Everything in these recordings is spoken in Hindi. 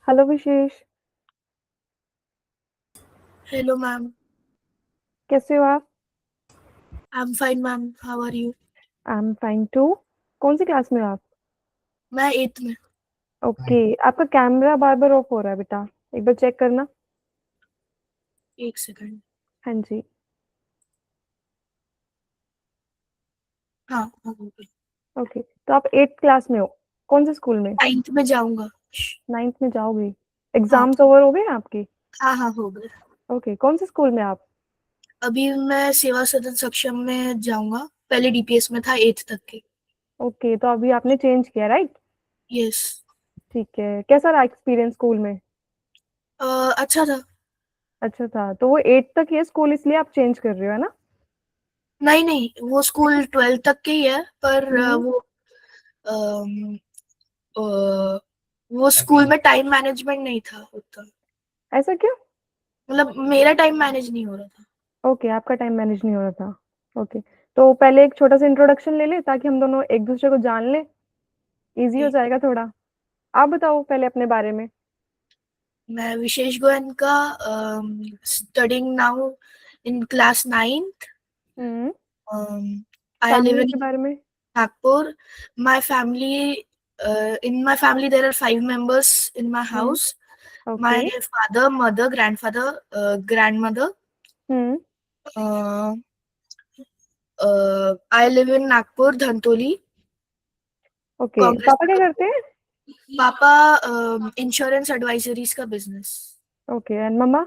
हेलो विशेष। Hello ma'am. कैसे हो आप? I am fine ma'am, how are you? I am fine too. कौन सी क्लास में हो आप? मैं 8th में। ओके। आपका कैमरा बार बार ऑफ हो रहा है बेटा, एक बार चेक करना। एक सेकंड। हाँ जी। हाँ, हो गई। ओके, तो आप 8th क्लास में हो। कौन से स्कूल में? 9th में जाऊंगा। 9th में जाओगी? हाँ। एग्जाम्स ओवर हो गए आपके? हाँ हाँ, हो गए। ओके, कौन से स्कूल में आप? अभी मैं सेवा सदन सक्षम में जाऊंगा। पहले डीपीएस में था 8th तक के। ओके, तो अभी आपने चेंज किया, राइट? यस। ठीक है, कैसा रहा एक्सपीरियंस स्कूल में? अच्छा था। अच्छा था, तो वो 8th तक ये स्कूल इसलिए आप चेंज कर रहे हो, है ना? नहीं नहीं, वो स्कूल 12th तक के ही है, पर हम्म। अम, अ, वो स्कूल में टाइम मैनेजमेंट नहीं था उतना। ऐसा क्यों? मतलब मेरा टाइम मैनेज नहीं हो रहा था। ओके, आपका टाइम मैनेज नहीं हो रहा था। ओके, तो पहले एक छोटा सा इंट्रोडक्शन ले ले ताकि हम दोनों एक दूसरे को जान ले। इजी हो ठीक। जाएगा थोड़ा। आप बताओ पहले अपने बारे में। मैं Vishesh Goenka, studying now in class 9th. Hmm. I live family in के बारे में। Nagpur. My family, in my family, there are 5 members in my hmm. house. Okay. My father, mother, grandfather, grandmother. हम्म। Uh, I live in Nagpur, Dhantoli. Okay, Congress पापा क्या नगर। करते हैं? पापा इंश्योरेंस एडवाइजरीज का बिजनेस। ओके, एंड मम्मा?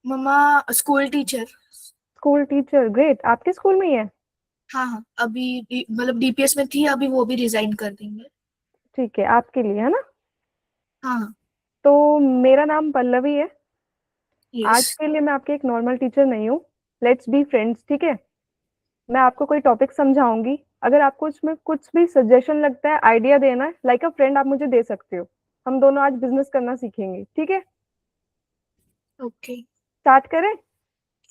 मम्मा school teacher. School teacher, great. आपके स्कूल में ही है? हाँ हाँ, अभी मतलब डीपीएस में थी, अभी वो भी रिजाइन कर देंगे। ठीक है, आपके लिए है ना? हाँ। तो मेरा नाम पल्लवी है। यस। आज के लिए मैं आपके एक नॉर्मल टीचर नहीं हूँ। लेट्स बी फ्रेंड्स, ठीक है? मैं आपको कोई टॉपिक समझाऊंगी। अगर आपको उसमें कुछ भी सजेशन लगता है, आइडिया देना है, लाइक अ फ्रेंड, आप मुझे दे सकते हो। हम दोनों आज बिजनेस करना सीखेंगे, ठीक है? ओके। स्टार्ट करें?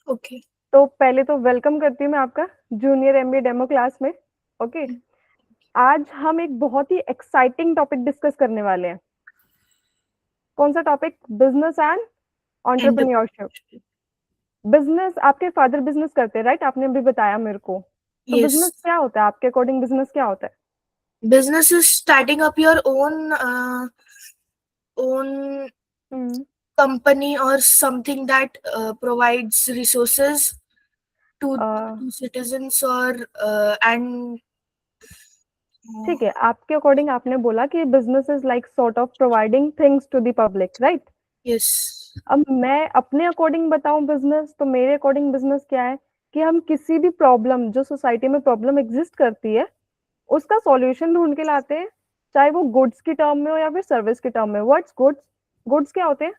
ओके। तो पहले तो वेलकम करती हूँ मैं आपका जूनियर एमबीए डेमो क्लास में। ओके। आज हम एक बहुत ही एक्साइटिंग टॉपिक डिस्कस करने वाले हैं। कौन सा topic? Business and entrepreneurship. Business, आपके फादर बिजनेस करते हैं, राइट? आपने अभी बताया मेरे को। तो यस। बिजनेस क्या होता है आपके अकॉर्डिंग? बिजनेस क्या होता है? Business is starting up your own hmm. company or something that provides resources to citizens or and ठीक है, आपके अकॉर्डिंग आपने बोला कि business is like sort of providing things to the public, right? yes. अब मैं अपने अकॉर्डिंग बताऊं बिजनेस, तो मेरे अकॉर्डिंग बिजनेस क्या है कि हम किसी भी प्रॉब्लम, जो सोसाइटी में प्रॉब्लम एग्जिस्ट करती है, उसका सॉल्यूशन ढूंढ के लाते हैं। चाहे वो गुड्स की टर्म में हो या फिर सर्विस की टर्म में। What's goods? गुड्स क्या होते हैं?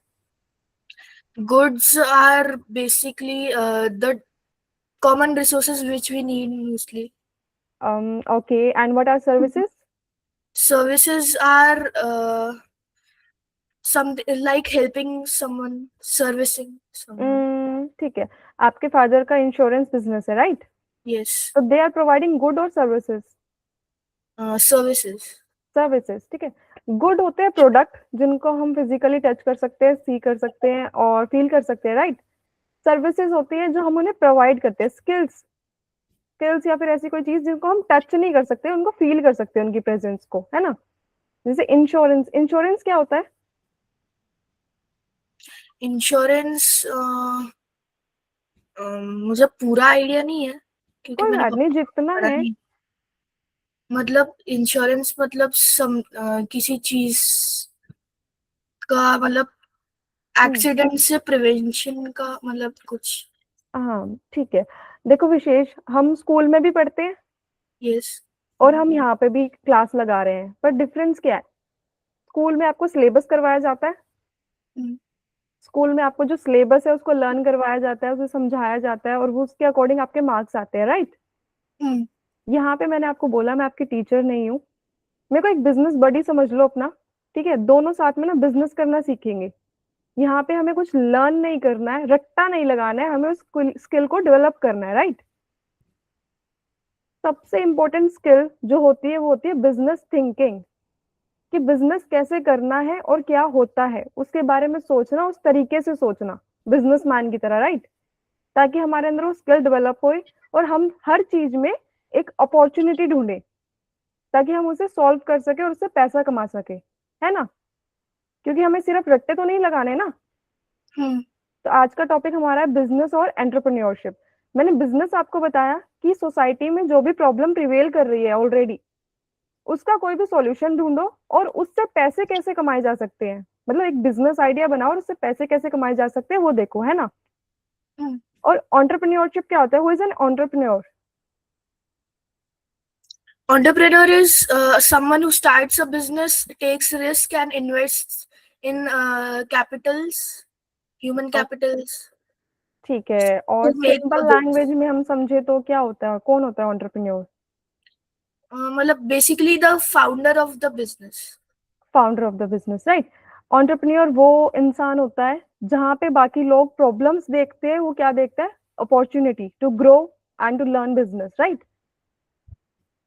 Goods are basically the common resources which we need mostly. Okay, and what are services? Services are some like helping someone, servicing someone. ठीक है। आपके फादर का इंश्योरेंस बिजनेस है, राइट? Yes. तो दे आर प्रोवाइडिंग गुड और सर्विसेज? Services. सर्विसेज, ठीक है। गुड होते हैं प्रोडक्ट जिनको हम फिजिकली टच कर सकते हैं, सी कर सकते हैं और फील कर सकते हैं, राइट? सर्विसेज होती है जो हम उन्हें प्रोवाइड करते हैं, स्किल्स। स्किल्स या फिर ऐसी कोई चीज जिनको हम टच नहीं कर सकते, उनको फील कर सकते हैं, उनकी प्रेजेंस को, है ना? जैसे इंश्योरेंस। इंश्योरेंस क्या होता है? इंश्योरेंस मुझे पूरा आइडिया नहीं है, क्योंकि कोई मैंने बात नहीं, जितना पढ़ा है। नहीं। मतलब इंश्योरेंस मतलब किसी चीज का मतलब हम्म। एक्सीडेंट से प्रिवेंशन का मतलब कुछ। हाँ, ठीक है। देखो विशेष, हम स्कूल में भी पढ़ते हैं यस। और हम यहाँ पे भी क्लास लगा रहे हैं, पर डिफरेंस क्या है? स्कूल में आपको सिलेबस करवाया जाता है। स्कूल में आपको जो सिलेबस है उसको लर्न करवाया जाता है, उसे समझाया जाता है और वो उसके अकॉर्डिंग आपके मार्क्स आते हैं, राइट? यहाँ पे मैंने आपको बोला मैं आपकी टीचर नहीं हूँ। मेरे को एक बिजनेस बड़ी समझ लो अपना। ठीक है, दोनों साथ में ना बिजनेस करना सीखेंगे। यहाँ पे हमें कुछ लर्न नहीं करना है, रट्टा नहीं लगाना है, हमें उस स्किल को डेवलप करना है, राइट? सबसे इंपॉर्टेंट स्किल जो होती है वो होती है बिजनेस थिंकिंग। कि बिजनेस कैसे करना है और क्या होता है, उसके बारे में सोचना, उस तरीके से सोचना बिजनेसमैन की तरह, राइट? ताकि हमारे अंदर वो स्किल डेवलप होए और हम हर चीज में एक अपॉर्चुनिटी ढूंढे ताकि हम उसे सॉल्व कर सके और उससे पैसा कमा सके, है ना? क्योंकि हमें सिर्फ रट्टे तो नहीं लगाने ना। तो आज का टॉपिक हमारा है बिजनेस और एंटरप्रेन्योरशिप। मैंने बिजनेस आपको बताया कि सोसाइटी में जो भी प्रॉब्लम प्रिवेल कर रही है ऑलरेडी, उसका कोई भी सॉल्यूशन ढूंढो और उससे पैसे कैसे कमाए जा सकते हैं, मतलब एक बिजनेस आइडिया बनाओ और उससे पैसे कैसे कमाए जा सकते हैं वो देखो, है ना? और एंटरप्रेन्योरशिप क्या होता है? Who is an entrepreneur? Entrepreneur is someone who starts a business, takes risk, and invests in capitals, human capitals ठीक है, और to make a simple business. Language में हम समझे तो क्या होता है, कौन होता है एंटरप्रेन्योर? मतलब basically the founder of the business. Founder of the business, right? Entrepreneur वो इंसान होता है जहां पे बाकी लोग प्रॉब्लम्स देखते हैं, वो क्या देखता है? Opportunity to grow and to learn business, right?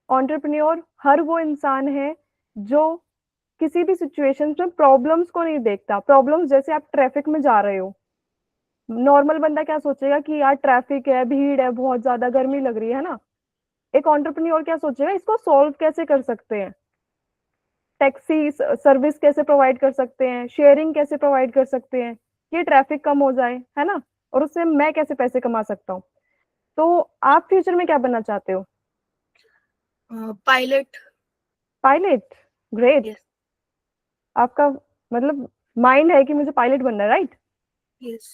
Entrepreneur हर वो इंसान है जो किसी भी सिचुएशन में प्रॉब्लम्स को नहीं देखता। प्रॉब्लम्स जैसे आप ट्रैफिक में जा रहे हो, नॉर्मल बंदा क्या सोचेगा कि यार ट्रैफिक है, भीड़ है, बहुत ज्यादा गर्मी लग रही है ना? एक एंटरप्रेन्योर क्या सोचेगा, इसको सॉल्व कैसे कर सकते हैं, टैक्सी सर्विस कैसे प्रोवाइड कर सकते हैं, शेयरिंग कैसे प्रोवाइड कर सकते हैं, ये ट्रैफिक कम हो जाए, है ना? और उससे मैं कैसे पैसे कमा सकता हूँ। तो आप फ्यूचर में क्या बनना चाहते हो? Pilot. Pilot, great. Yes. आपका मतलब माइंड है कि मुझे पायलट बनना है, राइट? Yes.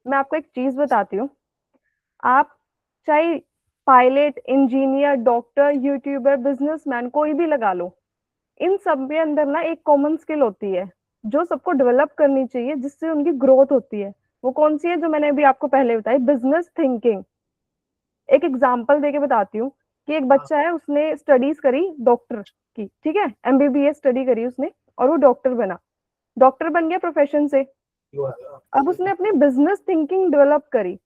मैं आपको एक चीज बताती हूँ। आप चाहे pilot, engineer, doctor, YouTuber, businessman कोई भी लगा लो, इन सब के अंदर ना एक कॉमन स्किल होती है जो सबको डेवलप करनी चाहिए, जिससे उनकी ग्रोथ होती है। वो कौन सी है? जो मैंने अभी आपको पहले बताई, बिजनेस थिंकिंग। एक एग्जांपल देके बताती हूँ कि एक बच्चा है, उसने स्टडीज करी डॉक्टर की, ठीक है, एमबीबीएस स्टडी करी उसने और वो डॉक्टर बना, डॉक्टर बन गया प्रोफेशन से। अब उसने अपनी बिजनेस थिंकिंग डेवलप करी।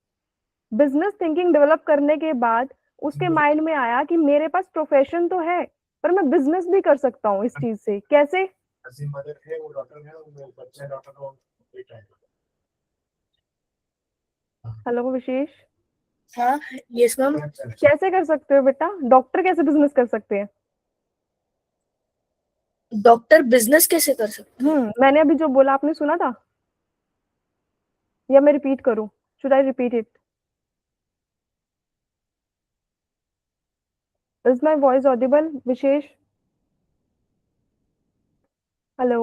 बिजनेस थिंकिंग डेवलप करने के बाद उसके माइंड में आया कि मेरे पास प्रोफेशन तो है पर मैं बिजनेस भी कर सकता हूँ इस चीज से। कैसे? हेलो विशेष, हाँ. Yes, ma'am. कैसे कर सकते हो बेटा? डॉक्टर कैसे बिजनेस कर सकते हैं? डॉक्टर बिजनेस कैसे कर सकते हैं? मैंने अभी जो बोला आपने सुना था या मैं रिपीट करूं? Should I repeat it? Is my voice audible Vishesh? Hello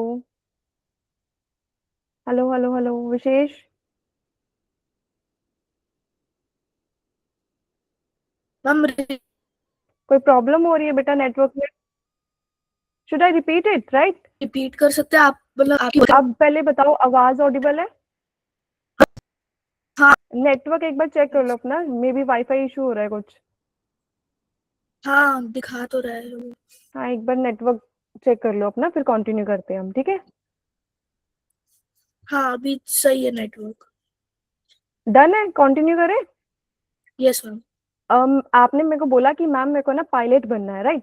hello hello hello Vishesh, ma'am कोई प्रॉब्लम हो रही है बेटा नेटवर्क में? Should I repeat it, right? Repeat कर सकते हैं आप? मतलब आपकी अब पहले बताओ, आवाज ऑडिबल है? हाँ. नेटवर्क एक बार चेक कर लो अपना, मे बी वाईफाई इशू हो रहा है कुछ। हाँ, दिखा तो रहा है. हाँ, एक बार नेटवर्क चेक कर लो अपना, फिर कंटिन्यू करते हैं हम, ठीक है? हाँ, अभी सही है नेटवर्क. डन है, कंटिन्यू करें? Yes ma'am. आपने मेरे को बोला कि मैम मेरे को ना पायलट बनना है, राइट?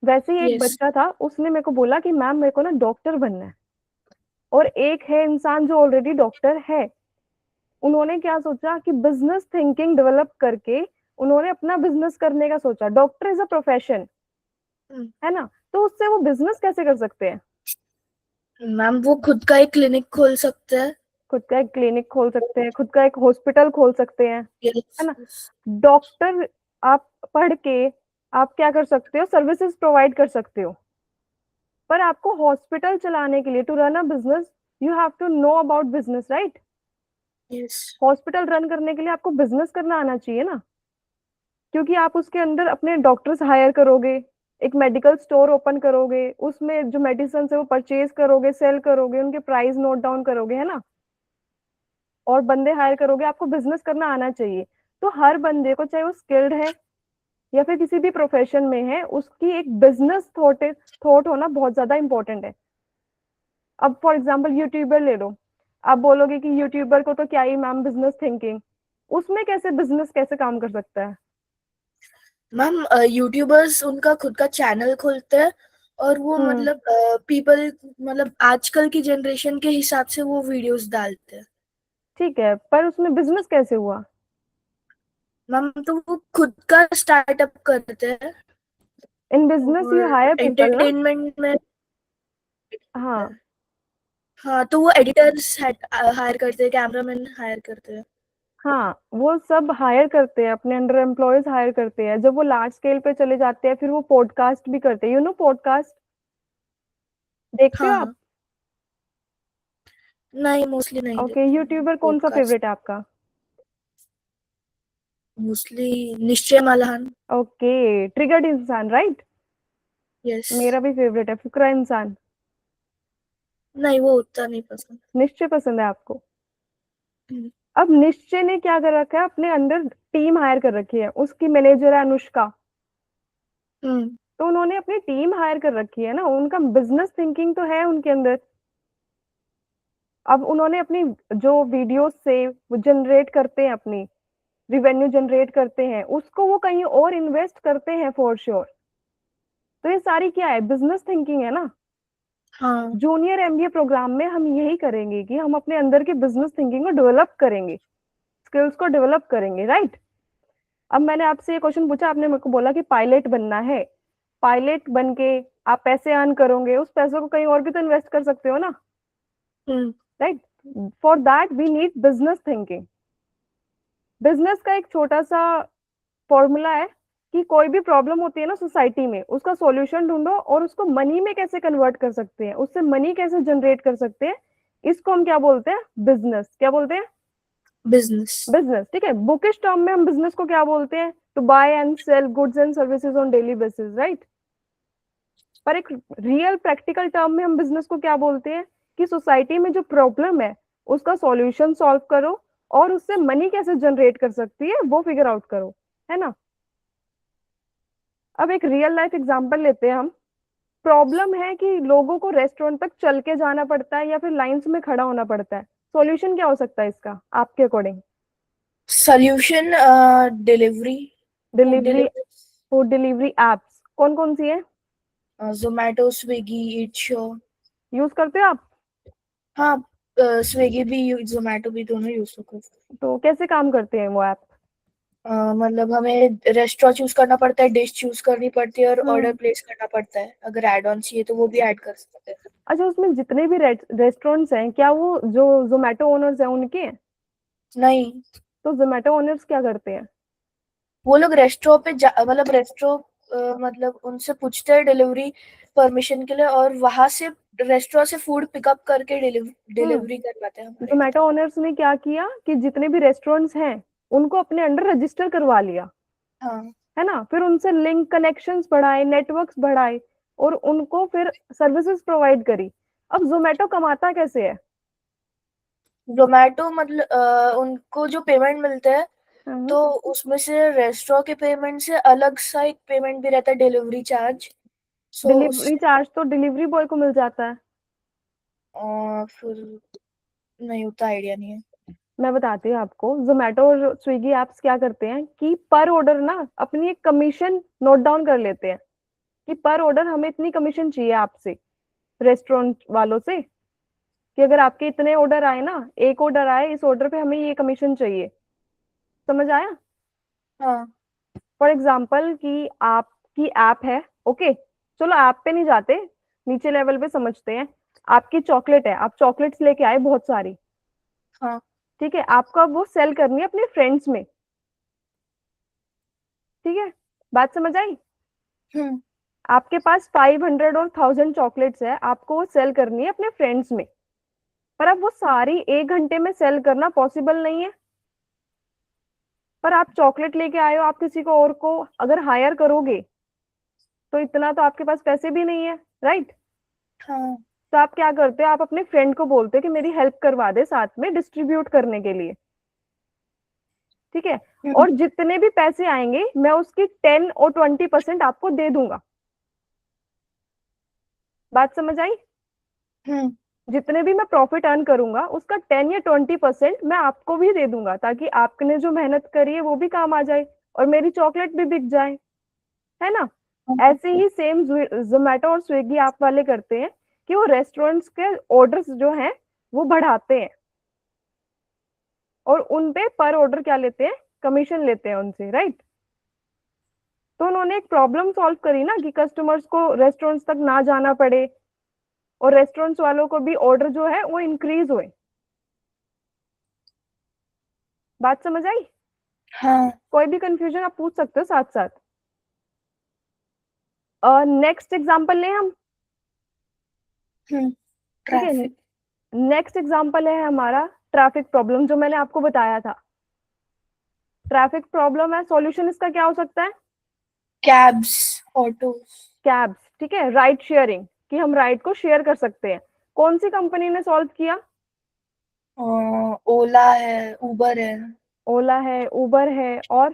वैसे ही एक यस. बच्चा था, उसने मेरे को बोला कि मैम मेरे को ना डॉक्टर बनना है। और एक है इंसान जो ऑलरेडी डॉक्टर है, उन्होंने क्या सोचा कि बिजनेस थिंकिंग डेवलप करके उन्होंने अपना बिजनेस करने का सोचा। डॉक्टर इज अ प्रोफेशन, है ना? तो उससे वो बिजनेस कैसे कर सकते हैं? मैम वो खुद का एक क्लिनिक खोल सकते हैं. खुद का एक क्लिनिक खोल सकते हैं, खुद का एक हॉस्पिटल खोल सकते हैं, है यस. ना? डॉक्टर आप पढ़ के आप क्या कर सकते हो? सर्विसेज प्रोवाइड कर सकते हो। पर आपको हॉस्पिटल चलाने के लिए, to run a business, you have to know about business, right? Yes. Hospital run करने के लिए आपको बिजनेस करना आना चाहिए ना, क्योंकि आप उसके अंदर अपने डॉक्टर्स हायर करोगे, एक मेडिकल स्टोर ओपन करोगे, उसमें जो मेडिसिन है वो परचेज करोगे, सेल करोगे, उनके प्राइस नोट डाउन करोगे, है ना? और बंदे हायर करोगे, आपको बिजनेस करना आना चाहिए। तो हर बंदे को, चाहे वो स्किल्ड है या फिर किसी भी प्रोफेशन में है, उसकी एक बिजनेस थॉट होना बहुत ज्यादा इंपॉर्टेंट है। अब फॉर एग्जाम्पल यूट्यूबर ले लो, आप बोलोगे कि यूट्यूबर को तो क्या ही मैम बिजनेस थिंकिंग, उसमें कैसे बिजनेस कैसे काम कर सकता है? मैम यूट्यूबर्स उनका खुद का चैनल खोलते हैं और वो मतलब पीपल मतलब आजकल की जनरेशन के हिसाब से वो वीडियोस डालते हैं। ठीक है, पर उसमें बिजनेस कैसे हुआ? मैम तो वो खुद का स्टार्टअप करते हैं इन बिजनेस यू और हायर पीपल ना? एंटरटेनमेंट में। हाँ हाँ तो वो एडिटर्स हायर करते हैं, कैमरामैन हायर करते हैं। हाँ, वो सब हायर करते हैं, अपने अंडर एम्प्लॉयज हायर करते हैं। जब वो लार्ज स्केल पे चले जाते हैं फिर वो पॉडकास्ट भी करते हैं। यू नो पॉडकास्ट, देखते हो हाँ आप? हाँ, नहीं मोस्टली नहीं ओके, देखती हूँ यूट्यूबर कौन सा पॉडकास्ट। फेवरेट है आपका? मोस्टली निश्चय मालाहन। ओके, ट्रिगर्ड इंसान, राइट? यस। मेरा भी फेवरेट है फुकरा इंसान। नहीं वो उतना नहीं पसंद। निश्चय पसंद है आपको? हम्म। अब निश्चय ने क्या कर रखा है, अपने अंदर टीम हायर कर रखी है, उसकी मैनेजर है अनुष्का। हम्म। तो उन्होंने अपनी टीम हायर कर रखी है ना, उनका बिजनेस थिंकिंग तो है उनके अंदर। अब उन्होंने अपनी जो वीडियोस से वो जनरेट करते हैं, अपनी रिवेन्यू जनरेट करते हैं, उसको वो कहीं और इन्वेस्ट करते हैं फॉर श्योर। तो ये सारी क्या है, बिजनेस थिंकिंग है ना। हाँ। जूनियर एमबीए प्रोग्राम में हम यही करेंगे कि हम अपने अंदर की बिजनेस थिंकिंग को डेवलप करेंगे, स्किल्स को डेवलप करेंगे, राइट? अब मैंने आपसे ये क्वेश्चन पूछा, आपने मेरे को बोला कि पायलट बनना है। पायलट बन के आप पैसे अर्न करोगे, उस पैसों को कहीं और भी तो इन्वेस्ट कर सकते हो ना, hmm. Right? For that we need business thinking. Business का एक छोटा सा फॉर्मूला है कि कोई भी प्रॉब्लम होती है ना सोसाइटी में, उसका सॉल्यूशन ढूंढो और उसको मनी में कैसे कन्वर्ट कर सकते हैं, उससे मनी कैसे जनरेट कर सकते हैं। इसको हम क्या बोलते हैं? बिजनेस। क्या बोलते हैं? बिजनेस। बिजनेस। ठीक है, बुकिश टर्म में हम बिजनेस को क्या बोलते हैं? To buy and sell goods and services on daily basis, right? पर एक रियल प्रैक्टिकल टर्म में हम बिजनेस को क्या बोलते हैं? कि सोसाइटी में जो प्रॉब्लम है उसका सॉल्यूशन सॉल्व करो और उससे मनी कैसे जनरेट कर सकती है वो फिगर आउट करो, है ना? अब एक रियल लाइफ एग्जांपल लेते हैं हम। प्रॉब्लम है कि लोगों को रेस्टोरेंट तक चल के जाना पड़ता है या फिर लाइंस में खड़ा होना पड़ता है। सॉल्यूशन क्या हो सकता है इसका आपके according? Solution delivery. Food delivery. Delivery. Food delivery apps कौन कौन सी है? जोमेटो स्विगी ईट शो। यूज करते हो आप? हाँ स्विगी भी जोमेटो भी दोनों यूज करते हैं। तो कैसे काम करते हैं वो ऐप? मतलब हमें रेस्टोरेंट चूज करना पड़ता है, डिश चूज करनी पड़ती है और ऑर्डर हम्म। प्लेस करना पड़ता है। अगर एड ऑन चाहिए तो वो भी ऐड कर सकते हैं। अच्छा, उसमें जितने भी रेस्टोरेंट्स हैं, क्या वो जो जोमेटो ओनर्स हैं उनके हैं? नहीं, तो जोमेटो ओनर्स क्या करते हैं? वो लोग रेस्टोरेंट पे मतलब रेस्टोरेंट मतलब उनसे पूछते हैं डिलीवरी परमिशन के लिए और वहां से रेस्टोरेंट से फूड पिकअप करके हम्म। डिलीवरी करवाते हैं हमारे जोमेटो ओनर्स ने क्या किया कि जितने भी रेस्टोरेंट्स हैं उनको अपने अंडर रजिस्टर करवा लिया, यहाँ। हाँ। है ना? फिर उनसे लिंक कनेक्शंस बढ़ाए, नेटवर्क्स बढ़ाए और उनको फिर सर्विसेज प्रोवाइड करी। अब जोमेटो कमाता कैसे है? जोमेटो मतलब उनको जो पेमेंट मिलता है हम्म। तो उसमें से रेस्टोरेंट के पेमेंट से अलग सा एक पेमेंट भी रहता है, डिलीवरी चार्ज। सो डिलीवरी उससे चार्ज तो डिलीवरी बॉय को मिल जाता है। फिर नहीं उतना आइडिया नहीं है। मैं बताती हूँ आपको, जोमेटो और स्विगी एप्स क्या करते हैं कि पर ऑर्डर ना अपनी एक कमीशन नोट डाउन कर लेते हैं कि पर ऑर्डर हमें इतनी कमीशन चाहिए आपसे, रेस्टोरेंट वालों से, कि अगर आपके इतने ऑर्डर आए ना, एक ऑर्डर आए, इस ऑर्डर पे हमें ये कमीशन चाहिए। समझ आया? हाँ। फॉर एग्जाम्पल कि आपकी ऐप है, ओके, चलो ऐप पे नहीं जाते, नीचे लेवल पे समझते हैं। आपकी चॉकलेट है, आप चॉकलेट्स लेके आए बहुत सारी, हाँ। ठीक है, आपको अब वो सेल करनी है अपने फ्रेंड्स में। ठीक है, बात समझ आई? हम्म। आपके पास 500 और 1000 चॉकलेट्स है, आपको वो सेल करनी है अपने फ्रेंड्स में। पर अब वो सारी 1 घंटे में सेल करना पॉसिबल नहीं है। पर आप चॉकलेट लेके आए हो, आप किसी को और को अगर हायर करोगे तो इतना तो आपके पास पैसे भी नहीं है, राइट? हाँ। तो आप क्या करते हो, आप अपने फ्रेंड को बोलते हो कि मेरी हेल्प करवा दे साथ में डिस्ट्रीब्यूट करने के लिए। ठीक है, हम्म। और जितने भी पैसे आएंगे मैं उसकी 10 और 20% आपको दे दूंगा। बात समझ आई? हम्म। जितने भी मैं प्रॉफिट अर्न करूंगा उसका 10 या 20% मैं आपको भी दे दूंगा, ताकि आपने जो मेहनत करी है वो भी काम आ जाए और मेरी चॉकलेट भी बिक जाए, है ना? ऐसे ही सेम जोमेटो और स्विगी ऐप वाले करते हैं कि वो रेस्टोरेंट्स के ऑर्डर्स जो हैं वो बढ़ाते हैं और उन पे पर ऑर्डर क्या लेते हैं, कमीशन लेते हैं उनसे, राइट। तो उन्होंने एक प्रॉब्लम सॉल्व करी ना कि कस्टमर्स को रेस्टोरेंट्स तक ना जाना पड़े और रेस्टोरेंट्स वालों को भी ऑर्डर जो है वो इंक्रीज हुए। बात समझ आई? हाँ। कोई भी कंफ्यूजन आप पूछ सकते हो साथ साथ। नेक्स्ट एग्जांपल लें हम। ठीक है, ट्रैफिक। नेक्स्ट एग्जांपल है हमारा ट्रैफिक प्रॉब्लम, जो मैंने आपको बताया था। ट्रैफिक प्रॉब्लम है, सॉल्यूशन इसका क्या हो सकता है? Cabs, autos. कैब्स, ठीक है, राइड शेयरिंग, कि हम राइड को शेयर कर सकते हैं। कौन सी कंपनी ने सॉल्व किया? ओला है, उबर है। ओला है, उबर है, और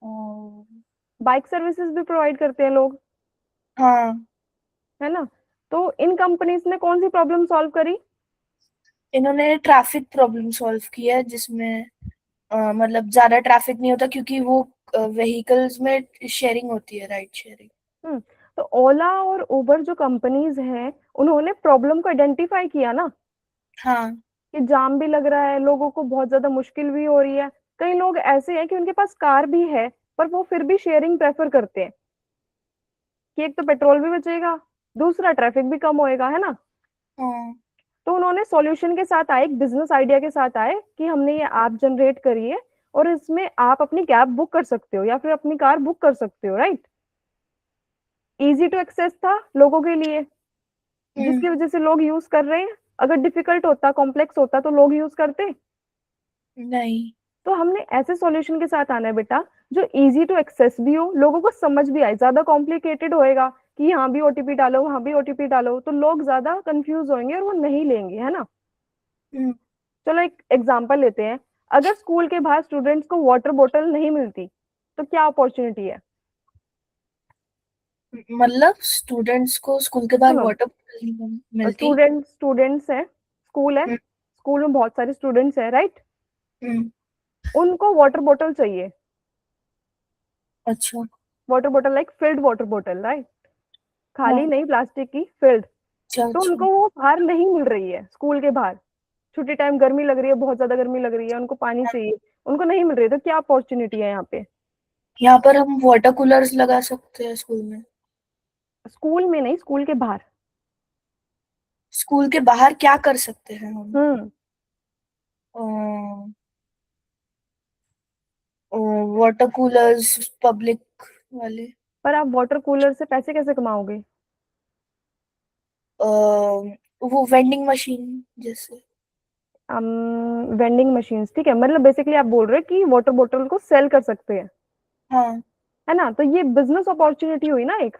अ, बाइक सर्विसेज भी प्रोवाइड करते हैं लोग, हाँ। है ना। तो इन कंपनीज ने कौन सी प्रॉब्लम सॉल्व करी? इन्होंने ट्रैफिक प्रॉब्लम सॉल्व किया है, जिसमें मतलब ज्यादा ट्रैफिक नहीं होता, क्योंकि वो व्हीकल्स में शेयरिंग होती है, राइड शेयरिंग। हम्म। तो ओला और उबर जो कंपनीज हैं उन्होंने प्रॉब्लम को आइडेंटिफाई किया ना, हाँ। कि जाम भी लग रहा है, लोगों को बहुत ज्यादा मुश्किल भी हो रही है। कई लोग ऐसे हैं कि उनके पास कार भी है पर वो फिर भी शेयरिंग प्रेफर करते हैं कि एक तो पेट्रोल भी बचेगा, दूसरा ट्रैफिक भी कम होएगा, है ना। हाँ। तो उन्होंने सॉल्यूशन के साथ आए, एक बिजनेस आइडिया के साथ आए कि हमने ये ऐप जनरेट करी है और इसमें आप अपनी कैब बुक कर सकते हो या फिर अपनी कार बुक कर सकते हो, राइट। इजी टू एक्सेस था लोगों के लिए, हम्म। जिसकी वजह से लोग यूज कर रहे हैं। अगर डिफिकल्ट होता, कॉम्प्लेक्स होता तो लोग यूज करते। नहीं। तो हमने ऐसे सॉल्यूशन के साथ आना है बेटा जो इजी टू एक्सेस भी हो, लोगों को समझ भी आए। ज्यादा कॉम्प्लिकेटेड होएगा कि यहाँ भी ओटीपी डालो वहां भी ओटीपी डालो तो लोग ज्यादा कंफ्यूज होंगे और वो नहीं लेंगे, है ना। हम्म, चलो एक एग्जांपल लेते हैं। अगर स्कूल के बाहर स्टूडेंट्स को वाटर बोतल नहीं मिलती तो क्या अपॉर्चुनिटी है? मतलब स्टूडेंट्स को स्कूल के बाहर सुनो, वाटर मिलती। स्टूडेंट्स है, स्कूल है, हम्म। स्कूल में बहुत सारे स्टूडेंट्स है, राइट। हम्म, उनको वाटर बोतल चाहिए, अच्छा। वाटर बोतल लाइक फिल्ड वाटर बोतल, राइट। खाली हाँ। नहीं, प्लास्टिक की, फिल्ड। अच्छा तो अच्छा। उनको वो बाहर नहीं मिल रही है, स्कूल के बाहर। छुट्टी टाइम गर्मी लग रही है, बहुत ज्यादा गर्मी लग रही है, उनको पानी चाहिए, उनको नहीं मिल रही है। तो क्या अपॉर्चुनिटी है यहाँ पे? यहाँ पर हम वाटर कूलर्स लगा सकते हैं स्कूल में। स्कूल में नहीं, स्कूल के बाहर। स्कूल के बाहर क्या कर सकते हैं हम? हम्म। वाटर कूलर्स, पब्लिक वाले। पर आप वाटर कूलर से पैसे कैसे कमाओगे? अ, वो वेंडिंग मशीन जैसे। वेंडिंग मशीन्स, ठीक है, मतलब बेसिकली आप बोल रहे हैं कि वाटर बोतल को सेल कर सकते हैं, हाँ। है ना। तो ये बिजनेस अपॉर्चुनिटी हुई ना एक,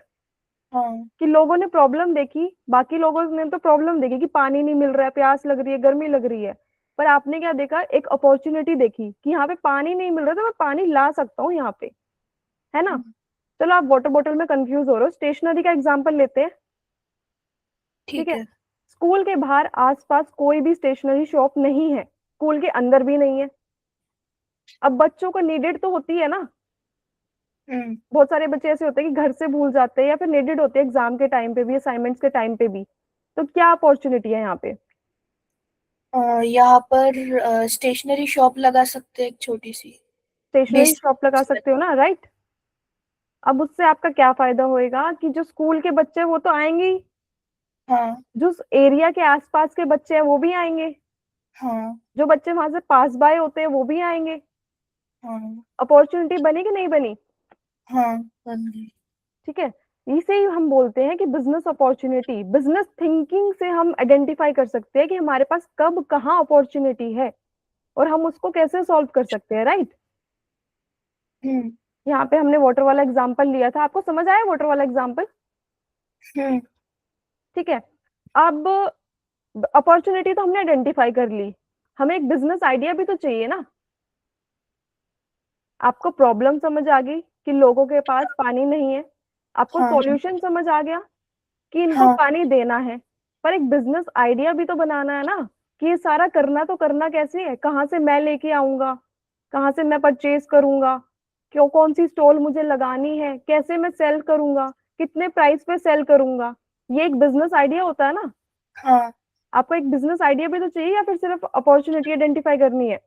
हाँ। कि लोगों ने प्रॉब्लम देखी, बाकी लोगों ने तो प्रॉब्लम देखी कि पानी नहीं मिल रहा है, प्यास लग रही है, गर्मी लग रही है। पर आपने क्या देखा, एक अपॉर्चुनिटी देखी कि यहाँ पे पानी नहीं मिल रहा तो मैं पानी ला सकता हूँ यहाँ पे, है ना। चलो आप वाटर बॉटल में कंफ्यूज हो रहे हो, स्टेशनरी का एग्जांपल लेते हैं। ठीक ठीक है, है। स्कूल के बाहर आसपास कोई भी स्टेशनरी शॉप नहीं है, स्कूल के अंदर भी नहीं है। अब बच्चों को नीडेड तो होती है ना, हम्म। बहुत सारे बच्चे ऐसे होते हैं कि घर से भूल जाते हैं या फिर नीडेड होते हैं एग्जाम के टाइम पे भी, असाइनमेंट्स के टाइम पे भी। तो क्या अपॉर्चुनिटी है यहाँ पे? यहाँ पर स्टेशनरी शॉप लगा सकते हैं, एक छोटी सी। Stationery basic. शॉप लगा सकते हो ना, राइट। अब उससे आपका क्या फायदा होएगा कि जो स्कूल के बच्चे हैं वो तो आएंगे ही, हाँ। जो एरिया के आसपास के बच्चे हैं वो भी आएंगे, हाँ। जो बच्चे वहां से पास बाय होते हैं वो भी आएंगे। हाँ। अपॉर्चुनिटी बनी कि नहीं बनी? हाँ, बन गई। ठीक है, इसे ही हम बोलते हैं कि बिजनेस अपॉर्चुनिटी। बिजनेस थिंकिंग से हम आइडेंटिफाई कर सकते हैं कि हमारे पास कब कहाँ अपॉर्चुनिटी है और हम उसको कैसे सॉल्व कर सकते हैं, राइट। हम्म। यहाँ पे हमने वाटर वाला एग्जांपल लिया था, आपको समझ आया वाटर वाला एग्जांपल? हम्म। ठीक है, अब अपॉर्चुनिटी तो हमने आइडेंटिफाई कर ली, हमें एक बिजनेस आइडिया भी तो चाहिए ना। आपको प्रॉब्लम समझ आ गई कि लोगों के पास पानी नहीं है, आपको हाँ। सॉल्यूशन समझ आ गया कि इनको हाँ। पानी देना है। पर एक बिजनेस आइडिया भी तो बनाना है ना, कि ये सारा करना तो करना कैसे है, कहाँ से मैं लेके आऊंगा, कहाँ से मैं परचेज करूंगा, कौन सी स्टॉल मुझे लगानी है, कैसे मैं सेल करूंगा, कितने प्राइस पे सेल करूंगा। ये एक बिजनेस आइडिया होता है ना। हाँ। आपको एक बिजनेस आइडिया भी तो चाहिए, या फिर सिर्फ अपॉर्चुनिटी आइडेंटिफाई करनी है?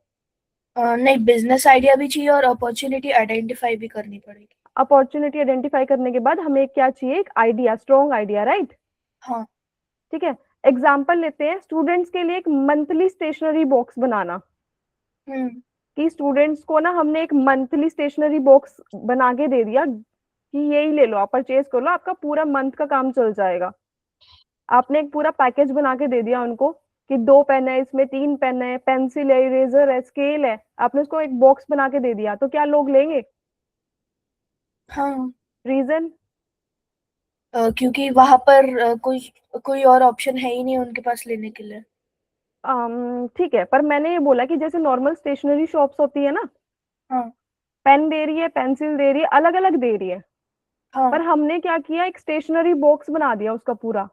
नहीं, बिजनेस आइडिया भी चाहिए और अपॉर्चुनिटी आइडेंटिफाई भी करनी पड़ेगी। अपॉर्चुनिटी आइडेंटिफाई करने के बाद हमें क्या चाहिए, एक आइडिया, स्ट्रॉन्ग आइडिया, राइट। हाँ। ठीक है। एग्जाम्पल लेते हैं, स्टूडेंट्स के लिए एक मंथली स्टेशनरी बॉक्स बनाना। हम्म। कि स्टूडेंट्स को ना हमने एक मंथली स्टेशनरी बॉक्स बना के दे दिया कि यही ले लो, आप परचेज कर लो, आपका पूरा मंथ का काम चल जाएगा। आपने एक पूरा पैकेज बना के दे दिया उनको कि 2 पेन है, इसमें 3 पेन है, पेंसिल है, इरेजर है, स्केल है। आपने उसको एक बॉक्स बना के दे दिया, तो क्या लोग लेंगे? हाँ। रीजन? क्योंकि वहां पर कोई कोई और ऑप्शन है ही नहीं उनके पास लेने के लिए। ठीक है, पर मैंने ये बोला कि जैसे नॉर्मल स्टेशनरी शॉप्स होती है ना, हाँ। पेन दे रही है, पेंसिल दे रही है, अलग अलग दे रही है। हाँ। पर हमने क्या किया, एक स्टेशनरी बॉक्स बना दिया उसका पूरा।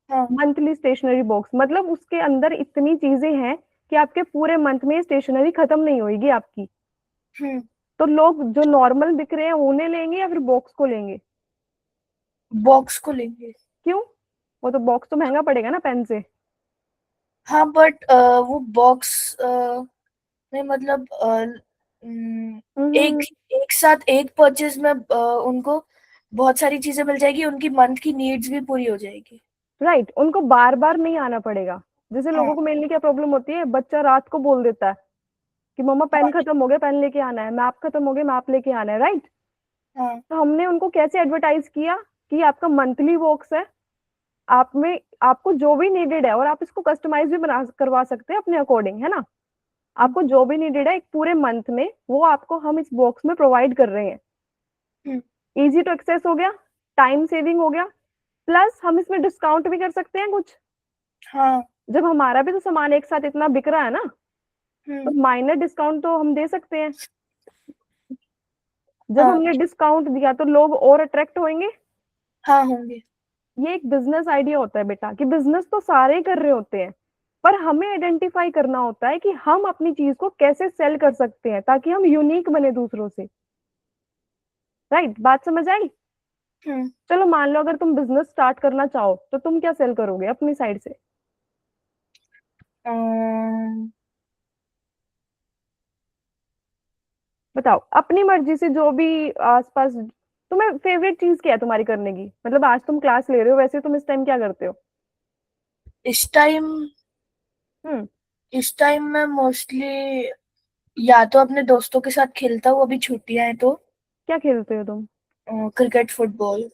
हाँ। मंथली स्टेशनरी बॉक्स मतलब उसके अंदर इतनी चीजें हैं कि आपके पूरे मंथ में स्टेशनरी खत्म नहीं होगी आपकी। हम्म। तो लोग जो नॉर्मल बिक रहे हैं उन्हें लेंगे या फिर बॉक्स को लेंगे? बॉक्स को लेंगे। क्यों? वो तो बॉक्स तो महंगा पड़ेगा ना पेन से। हाँ, बट वो बॉक्स में मतलब एक हम्म। एक साथ एक परचेज में उनको बहुत सारी चीजें मिल जाएगी, उनकी मंथ की नीड्स भी पूरी हो जाएगी। राइट, उनको बार बार नहीं आना पड़ेगा। जैसे लोगों हाँ। को मेनली क्या प्रॉब्लम होती है, बच्चा रात को बोल देता है कि मम्मा पेन हाँ। खत्म हो गया, पेन लेके आना है, मैप खत्म हो गया, मैप लेके आना है, राइट। हाँ। तो हमने उनको कैसे एडवर्टाइज किया कि आपका मंथली बॉक्स है, आप में आपको जो भी नीडेड है, और आप इसको कस्टमाइज भी बना करवा सकते हैं अपने अकॉर्डिंग, है ना। हम्म। आपको जो भी नीडेड है एक पूरे मंथ में, वो आपको हम इस बॉक्स में प्रोवाइड कर रहे हैं। हम्म। इजी टू एक्सेस हो गया, टाइम सेविंग हो गया, प्लस हम इसमें डिस्काउंट भी कर सकते हैं कुछ। हाँ। जब हमारा भी तो सामान एक साथ इतना बिक रहा है ना, तो हम्म। माइनर डिस्काउंट तो हम दे सकते हैं। जब हाँ। हमने डिस्काउंट दिया तो लोग और अट्रैक्ट होंगे। हाँ होंगे। ये एक बिजनेस आइडिया होता है बेटा, कि बिजनेस तो सारे ही कर रहे होते हैं, पर हमें आइडेंटिफाई करना होता है कि हम अपनी चीज को कैसे सेल कर सकते हैं ताकि हम यूनिक बने दूसरों से। राइट, बात समझ आई? हम्म। चलो मान लो अगर तुम बिजनेस स्टार्ट करना चाहो तो तुम क्या सेल करोगे अपनी साइड से? अम्म, बताओ अपनी मर्जी से, जो भी आसपास तुम्हें फेवरेट चीज क्या है तुम्हारी करने की, मतलब आज तुम क्लास ले रहे हो, वैसे तुम इस टाइम क्या करते हो? इस टाइम हम्म। इस टाइम मैं मोस्टली या तो अपने दोस्तों के साथ खेलता हूँ, अभी छुट्टियां हैं तो। क्या खेलते हो तुम? Cricket, football.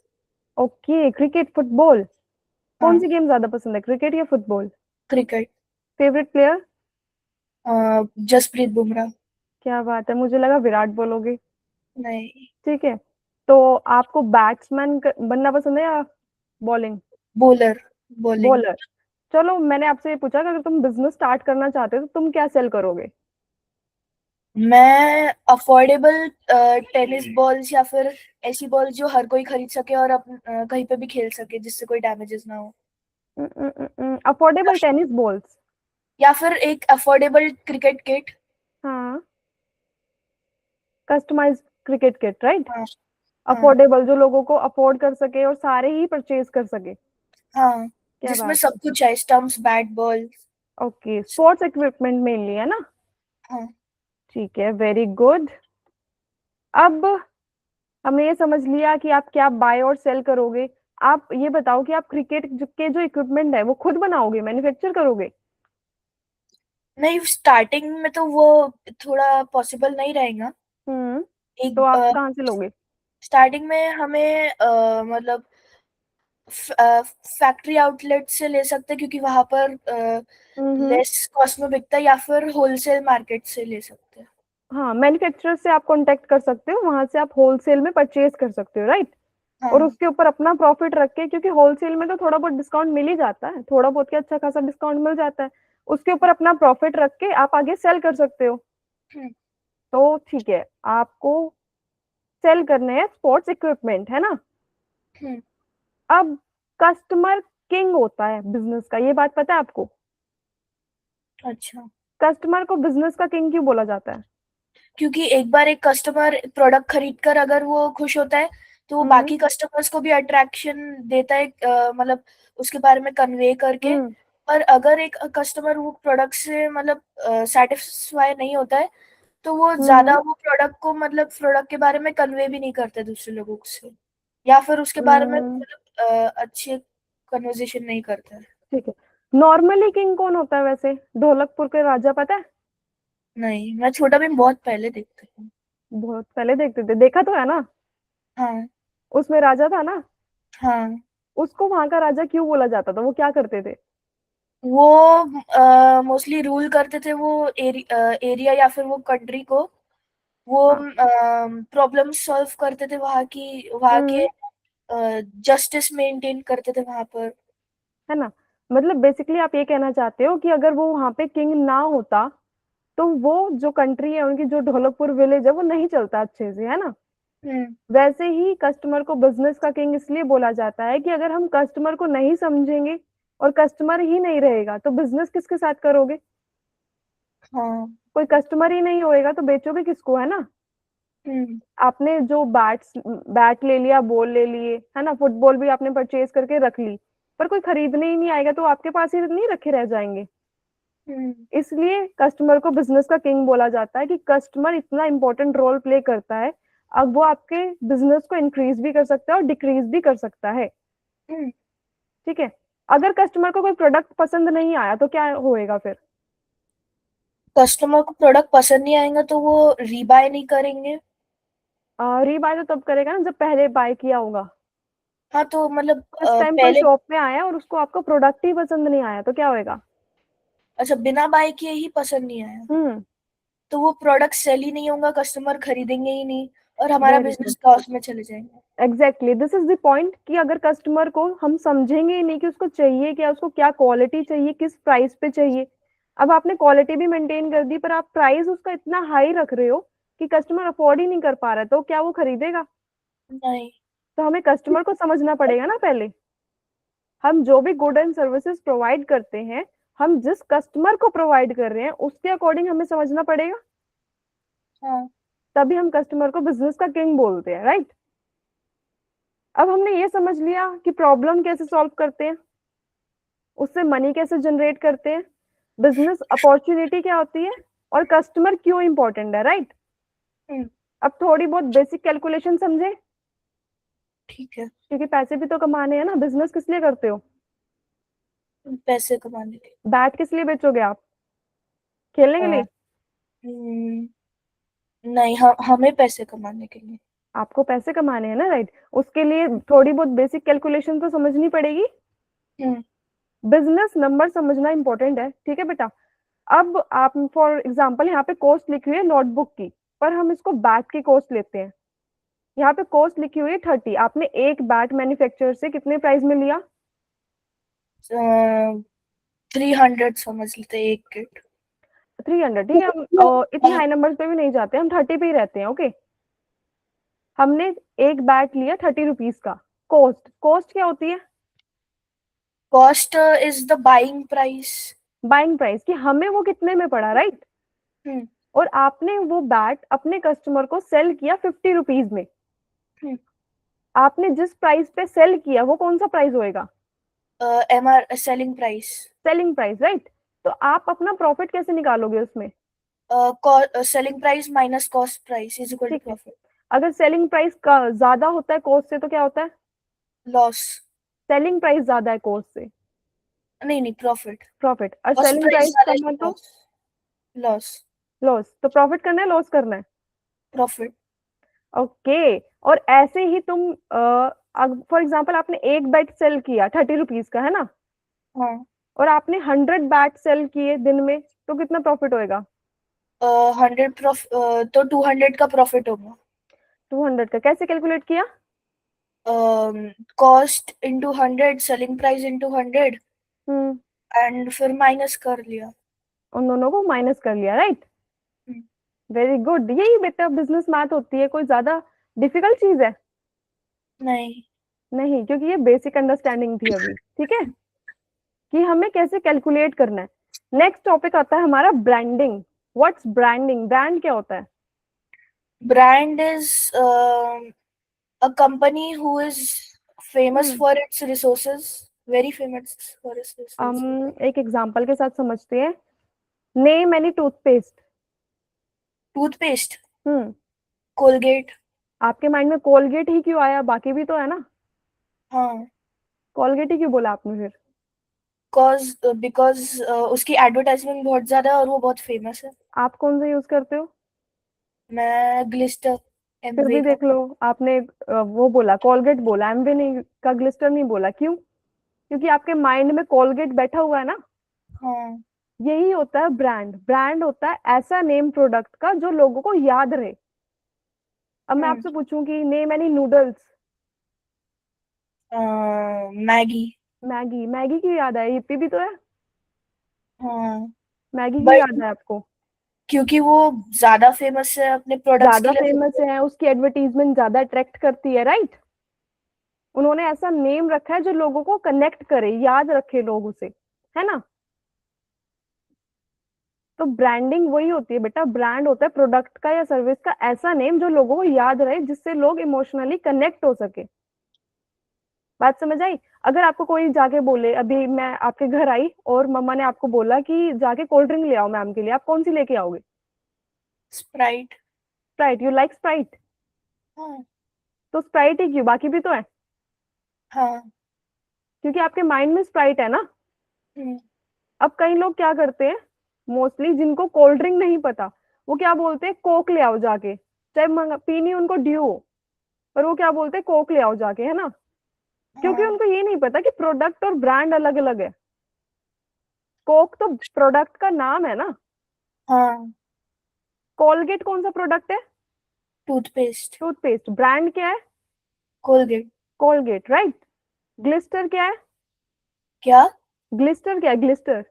Okay, cricket, football. कौन हाँ। सी गेम ज्यादा पसंद है, क्रिकेट या football? Cricket. Favourite player? Jasprit Bumrah. क्या बात है, मुझे लगा विराट बोलोगे। नहीं। ठीक है। तो आपको बैट्समैन बनना पसंद है या बॉलिंग? बॉलर। बॉलिंग। बॉलर। चलो मैंने आपसे ये पूछा कि अगर तुम बिजनेस स्टार्ट करना चाहते हो तो तुम क्या सेल करोगे? मैं अफोर्डेबल टेनिस बॉल्स या फिर ऐसी बॉल जो हर कोई खरीद सके और कहीं पे भी खेल सके जिससे कोई डैमेजेस ना हो। Affordable tennis balls. या फिर एक अफोर्डेबल क्रिकेट किट। हाँ, कस्टमाइज क्रिकेट किट, राइट। हाँ। हाँ। अफोर्डेबल, जो लोगों को अफोर्ड कर सके और सारे ही परचेज कर सके। हाँ, क्या जिसमें बात है। सब कुछ है, stumps, bat, ball. Okay, sports equipment mainly, है ना। हाँ। ठीक है, वेरी गुड। अब हमने ये समझ लिया कि आप क्या बाय और सेल करोगे। आप ये बताओ कि आप क्रिकेट के जो इक्विपमेंट है वो खुद बनाओगे, मैन्युफैक्चर करोगे? नहीं, स्टार्टिंग में तो वो थोड़ा पॉसिबल नहीं रहेगा। हम्म। तो एक आप कहाँ से लोगे? स्टार्टिंग में हमें मतलब फैक्ट्री आउटलेट से ले सकते हैं, क्योंकि वहां पर हम्म। लेस कॉस्ट में बिकता है, या फिर होलसेल मार्केट से ले सकते हैं। हाँ, मैन्युफैक्चरर से आप कांटेक्ट कर सकते हो, वहां से आप होलसेल में परचेज कर सकते हो, राइट। और हाँ। उसके ऊपर अपना प्रॉफिट रख के, क्योंकि होलसेल में तो थोड़ा बहुत डिस्काउंट मिल ही जाता है, थोड़ा बहुत क्या अच्छा खासा डिस्काउंट मिल जाता है। उसके ऊपर अपना प्रॉफिट रख के आप आगे सेल कर सकते हो। हम्म। तो ठीक है, आपको सेल करने हैं स्पोर्ट्स इक्विपमेंट, है ना। हम्म। अब कस्टमर किंग होता है बिजनेस का, ये बात पता है आपको? अच्छा। कस्टमर को बिजनेस का किंग क्यों बोला जाता है? क्योंकि एक बार एक कस्टमर प्रोडक्ट खरीद कर अगर वो खुश होता है तो वो बाकी कस्टमर्स को भी अट्रैक्शन देता है, मतलब उसके बारे में कन्वे करके। पर अगर एक कस्टमर वो प्रोडक्ट से मतलब सेटिस्फाई नहीं होता है तो वो ज्यादा वो प्रोडक्ट को मतलब प्रोडक्ट के बारे में कन्वे भी नहीं करते दूसरे लोगों से, या फिर उसके बारे में मतलब अच्छे कन्वर्सेशन नहीं करता है। ठीक है। नॉर्मली किंग कौन होता है वैसे, ढोलकपुर के राजा पता है? नहीं, मैं छोटा भीम बहुत पहले देखती हूँ। बहुत पहले देखते थे, देखा तो है ना? हाँ। उसमें राजा था ना। हाँ, उसको वहां का राजा क्यों बोला जाता था, वो क्या करते थे? वो मोस्टली रूल करते थे वो एरिया या फिर वो कंट्री को। वो हाँ। प्रॉब्लम सॉल्व करते थे वहाँ के, हम्म। जस्टिस मेंटेन करते थे वहां पर। है ना। मतलब बेसिकली आप ये कहना चाहते हो कि अगर वो वहां पे किंग ना होता तो वो जो कंट्री है उनकी, जो ढोलकपुर विलेज है, वो नहीं चलता अच्छे से, है ना। हम्म। वैसे ही कस्टमर को बिजनेस का किंग इसलिए बोला जाता है कि अगर हम कस्टमर को नहीं समझेंगे और कस्टमर ही नहीं रहेगा तो बिजनेस किसके साथ करोगे? हाँ। कोई कस्टमर ही नहीं होएगा तो बेचोगे किसको, है ना। हम्म। आपने जो बैट ले लिया, बॉल ले लिए, है ना, फुटबॉल भी आपने परचेज करके रख ली, पर कोई खरीदने ही नहीं आएगा तो आपके पास ही नहीं रखे रह जाएंगे। हम्म। इसलिए कस्टमर को बिजनेस का किंग बोला जाता है कि कस्टमर इतना इंपॉर्टेंट रोल प्ले करता है। अब वो आपके बिजनेस को इंक्रीज भी कर सकता है और डिक्रीज भी कर सकता है। हम्म। ठीक है। अगर कस्टमर को कोई प्रोडक्ट पसंद नहीं आया तो क्या होएगा फिर? कस्टमर को प्रोडक्ट पसंद नहीं आएगा तो वो रीबाय नहीं करेंगे। रीबाय तो तब करेगा ना जब पहले बाय किया होगा। हाँ, तो मतलब फर्स्ट टाइम कोई पहले। शॉप में आया और उसको आपका प्रोडक्ट ही पसंद नहीं आया तो क्या होएगा? अच्छा, बिना बाय किए ही पसंद नहीं आया हम्म। तो वो प्रोडक्ट सेल ही नहीं होगा, कस्टमर खरीदेंगे ही नहीं और हमारा वेरी गुड। बिजनेस लॉस में चले जाएंगे। Exactly, this is the point कि अगर कस्टमर को हम समझेंगे ही नहीं कि उसको चाहिए क्या, उसको क्या क्वालिटी चाहिए, किस प्राइस पे चाहिए। अब आपने क्वालिटी भी मेंटेन कर दी पर आप प्राइस उसका इतना हाई रख रहे हो कि कस्टमर अफोर्ड ही नहीं कर पा रहा है, तो क्या वो खरीदेगा? नहीं। तो हमें कस्टमर को समझना पड़ेगा ना पहले। हम जो भी गुड एंड सर्विसेज प्रोवाइड करते हैं, हम जिस कस्टमर को प्रोवाइड कर रहे हैं उसके अकॉर्डिंग हमें समझना पड़ेगा। हाँ। तभी हम कस्टमर को बिजनेस का किंग बोलते हैं, राइट। अब हमने ये समझ लिया कि प्रॉब्लम कैसे सॉल्व करते हैं, उससे मनी कैसे जनरेट करते हैं, बिजनेस अपॉर्चुनिटी क्या होती है, और कस्टमर क्यों इंपॉर्टेंट है, राइट। हम्म। अब थोड़ी बहुत बेसिक कैलकुलेशन समझे, ठीक है। क्योंकि पैसे भी तो कमाने हैं ना। बिजनेस किस लिए करते हो? पैसे कमाने के बैट किस लिए बेचोगे आप? खेलने के लिए। लिए? नहीं, हमें पैसे कमाने के लिए। आपको पैसे कमाने हैं ना, राइट। उसके लिए थोड़ी बहुत बेसिक कैलकुलेशन तो समझनी पड़ेगी। हम्म। बिजनेस नंबर समझना इंपॉर्टेंट है, ठीक है बेटा। अब आप फॉर एग्जांपल यहाँ पे कॉस्ट लिखी हुई है नोटबुक की, पर हम इसको बैट की कॉस्ट लेते हैं। यहाँ पे कॉस्ट लिखी हुई है 30, आपने एक बैट मैन्युफैक्चरर से कितने प्राइस में लिया? 300 समझ लेते हैं एक किट। 300, ठीक है। हम इतने हाई नंबर्स पे भी नहीं जाते, हम 30 पे ही रहते हैं, ओके। हमने एक बैट लिया 30 रुपीज का। कॉस्ट, कॉस्ट क्या होती है? Cost is the buying price. Buying price, कि हमें वो कितने में पड़ा, राइट। हम्म। और आपने वो बैट अपने कस्टमर को सेल किया 50 रुपीज में। हम्म। आपने जिस प्राइस पे सेल किया वो कौन सा प्राइस होएगा? MR selling price. Selling price, right. तो आप अपना प्रॉफिट कैसे निकालोगे उसमें? Selling price minus cost price is equal to ठीक है। प्रॉफिट। अगर सेलिंग प्राइस का ज्यादा होता है कॉस्ट से तो क्या होता है? लॉस। सेलिंग प्राइस ज्यादा है कॉस्ट से, नहीं नहीं, प्रॉफिट। प्रॉफिट। और कॉस्ट सेलिंग प्राइस प्राइस ज्यादा कम है, है तो लॉस। लॉस। लॉस। तो प्रॉफिट करना है, लॉस करना है? प्रॉफिट। ओके। और ऐसे ही तुम फॉर एग्जाम्पल आपने एक बैट सेल किया 30 रुपीज का, है ना, हाँ। और आपने 100 बैट सेल किए दिन में, तो कितना प्रॉफिट होएगा? 100 तो 200 का प्रॉफिट होगा। 200 का कैसे कैलकुलेट किया? Cost into 100, selling price into 100 hmm. And फिर माइनस कर लिया। उन दोनों को माइनस कर लिया, राइट। वेरी गुड, यही बेटा बिजनेस मैथ होती है, कोई ज्यादा डिफिकल्ट चीज है नहीं। नहीं, क्योंकि ये बेसिक अंडरस्टैंडिंग थी अभी, ठीक है, कि हमें कैसे कैलकुलेट करना है। नेक्स्ट टॉपिक आता है हमारा ब्रांडिंग। What's branding? ब्रांड क्या होता है? Brand is a company who is famous for its resources, very famous for its resources. एक एग्जांपल के साथ समझते हैं. Name any toothpaste. Toothpaste, हम्म Colgate. आपके माइंड में कोलगेट ही क्यों आया? बाकी भी तो है ना. हाँ, कोलगेट ही क्यों बोला आपने फिर? बिकॉज उसकी एडवर्टाइजमेंट बहुत ज्यादा है और वो बहुत फेमस है. आप कौन सा यूज करते हो? मैं ग्लिस्टर, फिर एमवे भी का. देख लो, आपने वो बोला कोलगेट बोला, एमवे नहीं का ग्लिस्टर नहीं बोला. क्यों? क्योंकि आपके माइंड में कोलगेट बैठा हुआ है ना. हाँ. यही होता है ब्रांड. ब्रांड होता है ऐसा नेम प्रोडक्ट का जो लोगों को याद रहे. अब मैं आपसे पूछूं कि name any noodles. Maggi. Maggi. Maggi क्यों याद आया? yippee भी तो है. हाँ, मैगी क्यों बट याद है आपको? क्योंकि वो ज्यादा फेमस है अपने प्रोडक्ट्स के ज्यादा लिए. फेमस है, उसकी एडवर्टीजमेंट ज्यादा अट्रैक्ट करती है, राइट. उन्होंने ऐसा नेम रखा है जो लोगों को कनेक्ट करे, याद रखे लोग उसे, है ना. तो ब्रांडिंग वही होती है बेटा. ब्रांड होता है प्रोडक्ट का या सर्विस का ऐसा नेम जो लोगों को याद रहे, जिससे लोग इमोशनली कनेक्ट हो सके. बात समझ आई? अगर आपको कोई जाके बोले, अभी मैं आपके घर आई और मम्मा ने आपको बोला कि जाके कोल्ड ड्रिंक ले आओ मैम के लिए, आप कौन सी लेके आओगे? Sprite. Sprite. You like Sprite. हाँ. तो स्प्राइट ही क्यों? बाकी भी तो है. हाँ. क्योंकि आपके माइंड में स्प्राइट है ना. हम्म. अब कई लोग क्या करते हैं, मोस्टली जिनको कोल्ड ड्रिंक नहीं पता, वो क्या बोलते हैं, कोक ले आओ जाके. चाहे पीनी उनको ड्यू हो, पर वो क्या बोलते हैं, कोक ले आओ जाके, है ना. क्योंकि हाँ. उनको ये नहीं पता कि प्रोडक्ट और ब्रांड अलग अलग है. कोक तो प्रोडक्ट का नाम है ना. हाँ. कोलगेट कौन सा प्रोडक्ट है? टूथपेस्ट. टूथपेस्ट. ब्रांड क्या है? कोलगेट. Colgate, right. ग्लिस्टर क्या है? क्या? ग्लिस्टर क्या है? ग्लिस्टर.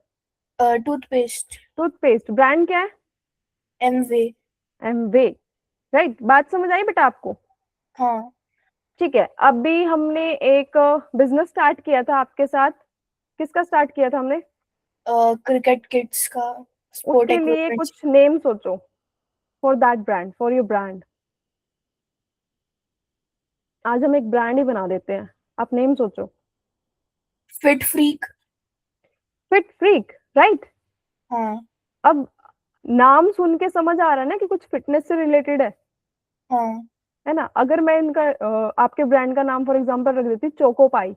टूथपेस्ट. टूथपेस्ट. ब्रांड क्या है? एमवे. एमवे. राइट. बात समझ आई बेटा आपको? हाँ. ठीक है. अभी हमने एक बिजनेस स्टार्ट किया था आपके साथ. किसका स्टार्ट किया था हमने? क्रिकेट किट्स का, स्पोर्ट उसके लिए इक्विपमेंट्स. कुछ नेम सोचो. For that brand, for your brand. आज हम एक ब्रांड ही बना देते हैं. आप नेम सोचो. Fit freak. Fit freak, right. हाँ. अब नाम सुन के समझ आ रहा है ना कि कुछ फिटनेस से रिलेटेड हाँ. है ना. अगर मैं इनका आपके ब्रांड का नाम फॉर एग्जांपल रख देती चोको पाई,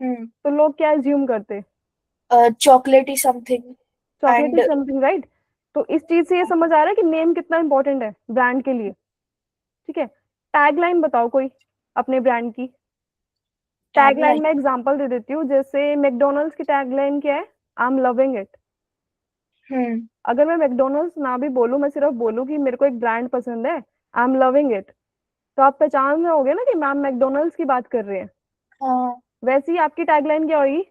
हम्म. तो लोग क्या एज्यूम करते? चॉकलेटी something. Chocolate and is something, right. तो इस चीज से ये समझ आ रहा है कि नेम कितना इंपॉर्टेंट है ब्रांड के लिए. ठीक है. टैगलाइन बताओ कोई अपने ब्रांड की. Tagline tagline. में एग्जांपल दे देती हूँ. जैसे मैकडोनल्ड्स की टैगलाइन क्या है? I am loving it. Hmm. अगर मैं मैकडोनल्ड्स ना भी बोलूँ, मैं सिर्फ बोलूँ कि मेरे को एक ब्रांड पसंद है, आई एम लविंग इट, तो आप पहचान जाओगे ना कि मैम मैकडोनल्ड्स की बात कर रहे हैं. हाँ. वैसे ही आपकी टैगलाइन क्या होगी?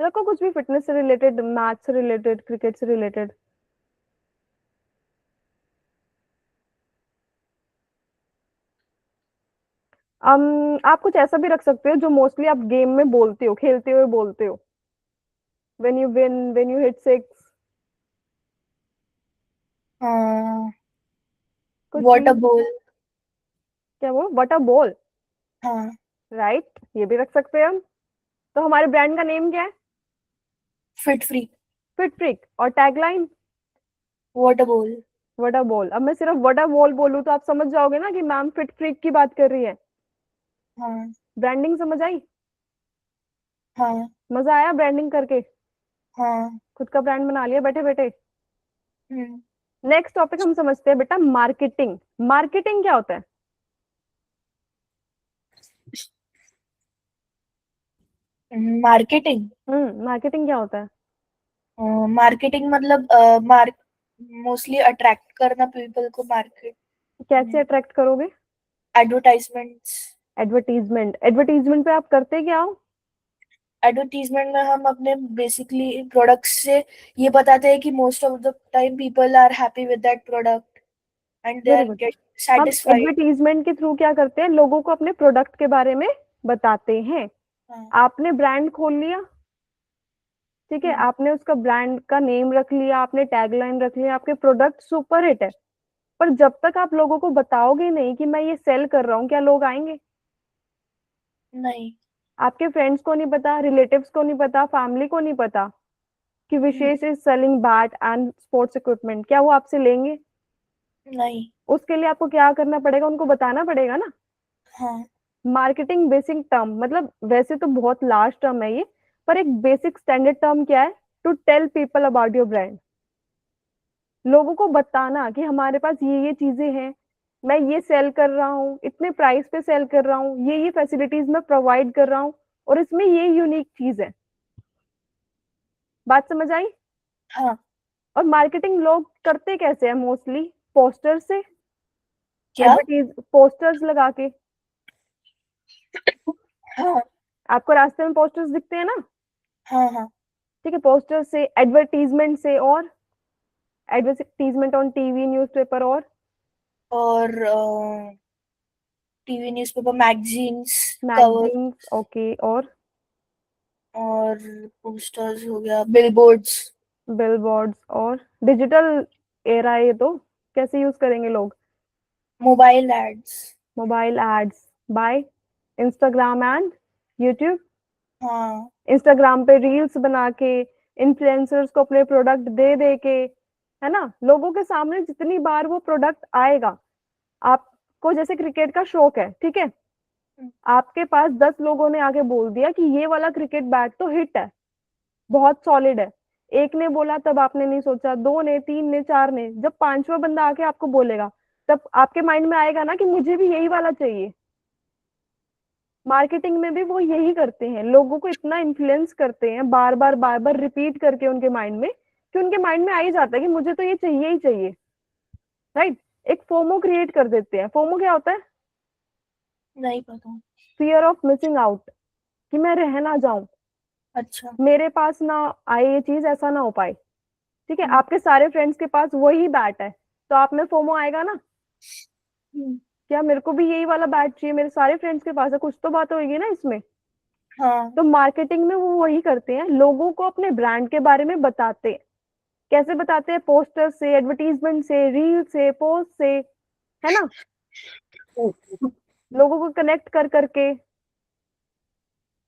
रखो कुछ भी, फिटनेस से रिलेटेड, मैथ से रिलेटेड, क्रिकेट से रिलेटेड. आप कुछ ऐसा भी रख सकते हो जो मोस्टली आप गेम में बोलते हो, खेलते हुए बोलते हो. When you win, when you hit six. हाँ. कुछ भी. Water ball. क्या वो? What a ball. हाँ. राइट. ये भी रख सकते हैं हम. तो हमारे ब्रांड का नेम क्या है? Fit freak. फिट फ्रिक. और tagline? Water ball. What a ball. अब मैं सिर्फ व्हाट अ बॉल बोलूँ तो आप समझ जाओगे ना कि मैम फिट फ्रिक की बात कर रही है. हाँ. ब्रांडिंग समझ आई? हाँ. मजा आया ब्रांडिंग करके? हाँ. खुद का ब्रांड बना लिया बैठे बैठे. हम्म. नेक्स्ट टॉपिक हम समझते हैं बेटा, मार्केटिंग. मार्केटिंग क्या होता है? मार्केटिंग. मार्केटिंग क्या होता है? मार्केटिंग मतलब मोस्टली अट्रैक्ट करना पीपल को मार्केट. कैसे अट्रैक्ट करोगे? एडवर्टाइजमेंट्स. एडवर्टीजमेंट. एडवर्टीजमेंट पे आप करते क्या हो? एडवर्टीजमेंट में हम अपने बेसिकली प्रोडक्ट्स से ये बताते हैं कि most of the time people are happy with that product and they very are good. Get हम सेटिस्फाइड. एडवर्टीजमेंट के थ्रू क्या करते हैं, लोगों को अपने प्रोडक्ट के बारे में बताते हैं. हाँ. आपने ब्रांड खोल लिया, ठीक है, आपने उसका ब्रांड का नेम रख लिया, आपने टैगलाइन रख लिया, आपके प्रोडक्ट सुपर हिट है, पर जब तक आप लोगों को बताओगे नहीं कि मैं ये सेल कर रहा हूँ, क्या लोग आएंगे? नहीं। आपके फ्रेंड्स को नहीं पता, रिलेटिव्स को नहीं पता, फैमिली को नहीं पता कि Vishesh is selling bat and sports equipment, क्या वो आपसे लेंगे? नहीं। उसके लिए आपको क्या करना पड़ेगा, उनको बताना पड़ेगा ना। हाँ। मार्केटिंग बेसिक टर्म, मतलब वैसे तो बहुत लार्ज टर्म है ये, पर एक बेसिक स्टैंडर्ड टर्म क्या है? To tell people about your brand. लोगों को बताना कि हमारे पास ये चीजें हैं, मैं ये सेल कर रहा हूँ, इतने प्राइस पे सेल कर रहा हूँ, ये फैसिलिटीज मैं प्रोवाइड कर रहा हूँ, और इसमें ये यूनिक चीज है। बात समझ आई? हाँ। और मार्केटिंग लोग करते कैसे हैं मोस्टली? पोस्टर से, क्या? एडवर्टीज पोस्टर्स लगा के। हाँ। आपको रास्ते में पोस्टर्स दिखते हैं ना? हाँ। हाँ। ठीक है, पोस्टर से, एडवर्टीजमेंट से, और एडवर्टीजमेंट ऑन टीवी न्यूज़पेपर, और और TV, newspaper, magazines, cover, magazines, okay, और और पोस्टर्स हो गया, बिलबोर्ड्स। बिलबोर्ड्स, और डिजिटल एरा है ये तो, कैसे यूज करेंगे लोग? Mobile ads. Mobile ads by Instagram and YouTube. हाँ। इंस्टाग्राम पे रील्स बना के, इन्फ्लुएंसर्स को अपने प्रोडक्ट दे दे के, है ना, लोगों के सामने जितनी बार वो प्रोडक्ट आएगा। आपको जैसे क्रिकेट का शौक है, ठीक है, आपके पास 10 लोगों ने आके बोल दिया कि ये वाला क्रिकेट बैट तो हिट है, बहुत सॉलिड है। एक ने बोला तब आपने नहीं सोचा, दो ने, तीन ने, चार ने, जब पांचवा बंदा आके आपको बोलेगा, तब आपके माइंड में आएगा ना कि मुझे भी यही वाला चाहिए। मार्केटिंग में भी वो यही करते हैं, लोगों को इतना इन्फ्लुएंस करते हैं, बार बार रिपीट करके उनके माइंड में, कि उनके माइंड में आ ही जाता है कि मुझे तो ये चाहिए ही चाहिए। राइट? एक फोमो क्रिएट कर देते हैं। फोमो क्या होता है? नहीं पता। फियर ऑफ मिसिंग आउट, कि मैं रह ना जाऊं, अच्छा। मेरे पास ना आए ये चीज, ऐसा ना हो पाए। ठीक है, हम्म। आपके सारे फ्रेंड्स के पास वही बैट है, तो आप में फोमो आएगा ना, हम्म। क्या मेरे को भी यही वाला बैट चाहिए, मेरे सारे फ्रेंड्स के पास है, कुछ तो बात होगी ना इसमें। हाँ। तो मार्केटिंग में वो वही करते हैं, लोगों को अपने ब्रांड के बारे में बताते हैं। कैसे बताते हैं? पोस्टर से, एडवर्टीजमेंट से, रील से, पोस्ट से, है ना, लोगों को कनेक्ट कर करके।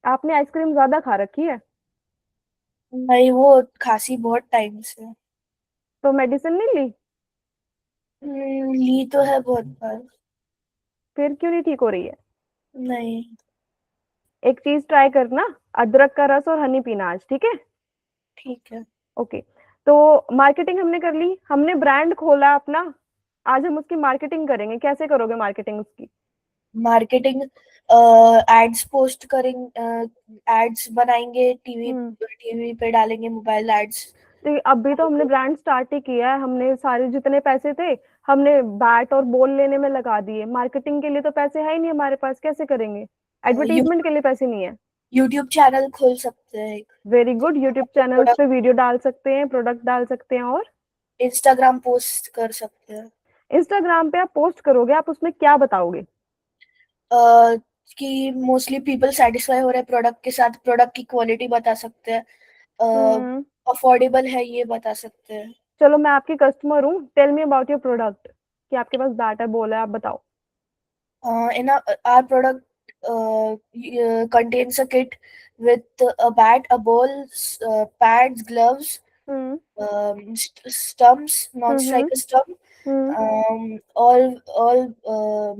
आपने आइसक्रीम ज्यादा खा रखी है, नहीं, वो खांसी बहुत टाइम से। तो मेडिसिन नहीं ली? ली तो है बहुत बार। फिर क्यों नहीं ठीक हो रही है? नहीं। एक चीज ट्राई करना, अदरक का रस और हनी पीना आज, ठीक है? ठीक है। ओके। तो मार्केटिंग हमने कर ली, हमने ब्रांड खोला अपना, आज हम उसकी मार्केटिंग करेंगे। कैसे करोगे मार्केटिंग उसकी? मार्केटिंग, एड्स पोस्ट करेंगे, एड्स बनाएंगे, टीवी हम्म। टीवी पे डालेंगे, मोबाइल एड्स। तो अभी तो हमने ब्रांड स्टार्ट ही किया है, हमने सारे जितने पैसे थे हमने बैट और बॉल लेने में लगा दिए। मार्केटिंग के लिए तो पैसे है ही नहीं हमारे पास, कैसे करेंगे? एडवर्टीजमेंट के लिए पैसे नहीं है। यूट्यूब चैनल खोल सकते हैं एक। Very good, YouTube channels product, पे वीडियो डाल सकते हैं, प्रोडक्ट डाल सकते हैं, और इंस्टाग्राम पोस्ट कर सकते हैं। इंस्टाग्राम पे आप पोस्ट करोगे, आप उसमें क्या बताओगे? अ, कि मोस्टली पीपल सेटिस्फाई हो रहे हैं प्रोडक्ट के साथ, प्रोडक्ट की क्वालिटी बता सकते हैं, हम्म। अफोर्डेबल है ये बता सकते हैं। चलो, मैं आपकी कस्टमर हूँ, tell me about your product, कि आपके पास बैट है, बॉल है, आप बताओ। In our product contains a kit with a bat, a ball, pads, gloves, hmm. stumps, hmm. non-striker stump, hmm. all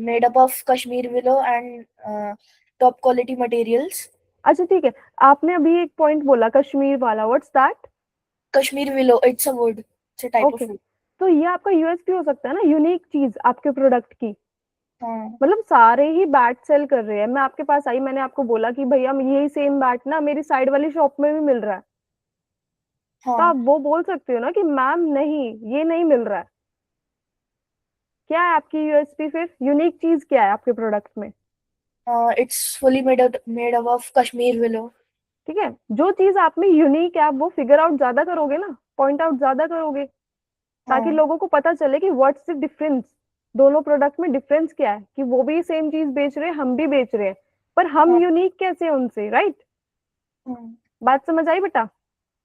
made up of Kashmir willow and top quality materials. अच्छा, ठीक है, आपने अभी एक पॉइंट बोला कश्मीर वाला, what's that? Kashmir willow, it's a wood, it's a type okay, of wood. तो ये आपका यूएसपी हो सकता है ना, यूनिक चीज आपके प्रोडक्ट की। हाँ। मतलब सारे ही बैट सेल कर रहे हैं, मैं आपके पास आई, मैंने आपको बोला कि भैया यही सेम बैट ना मेरी साइड वाली शॉप में भी मिल रहा है, तो हाँ। आप वो बोल सकते हो ना कि मैम नहीं, ये नहीं मिल रहा है। क्या है आपकी यूएसपी फिर, यूनिक चीज क्या है आपके प्रोडक्ट में? It's fully made up of Kashmir willow. ठीक है, जो चीज आप में यूनिक है आप वो फिगर आउट ज्यादा करोगे ना, पॉइंट आउट ज्यादा करोगे, ताकि हाँ। लोगों को पता चले कि व्हाट्स द डिफरेंस, दोनों प्रोडक्ट में डिफरेंस क्या है, कि वो भी सेम चीज बेच रहे हैं, हम भी बेच रहे हैं, पर हम हाँ। यूनिक कैसे हैं उनसे, राइट? हाँ। बात समझ आई बेटा?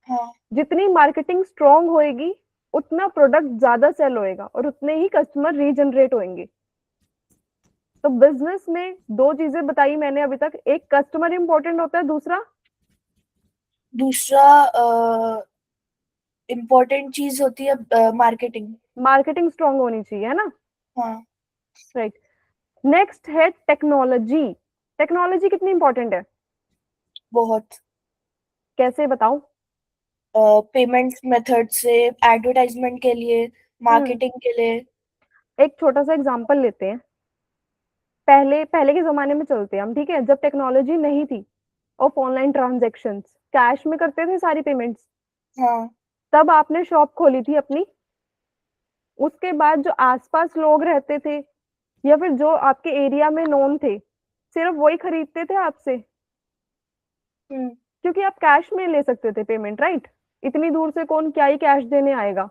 हाँ जितनी मार्केटिंग स्ट्रांग होएगी उतना प्रोडक्ट ज्यादा सेल होएगा और उतने ही कस्टमर रीजनरेट होंगे। तो बिजनेस में दो चीजें बताई मैंने अभी तक, एक कस्टमर इंपॉर्टेंट होता है, दूसरा दूसरा इम्पोर्टेंट चीज होती है मार्केटिंग। मार्केटिंग स्ट्रांग होनी चाहिए, है ना। हाँ राइट। नेक्स्ट है टेक्नोलॉजी। टेक्नोलॉजी कितनी इंपॉर्टेंट है? बहुत। कैसे बताओ? पेमेंट मेथड से, एडवर्टाइजमेंट के लिए, हम्म मार्केटिंग के लिए। एक छोटा सा एग्जांपल लेते हैं। पहले पहले के जमाने में चलते हैं हम, ठीक है, जब टेक्नोलॉजी नहीं थी, ऑफ ऑनलाइन ट्रांजैक्शंस, कैश में करते थे सारी पेमेंट्स। हाँ तब आपने शॉप खोली थी अपनी, उसके बाद जो आसपास लोग रहते थे या फिर जो आपके एरिया में नोन थे, सिर्फ वही खरीदते थे आपसे, हम्म क्योंकि आप कैश में ले सकते थे पेमेंट, राइट। इतनी दूर से कौन क्या ही कैश देने आएगा।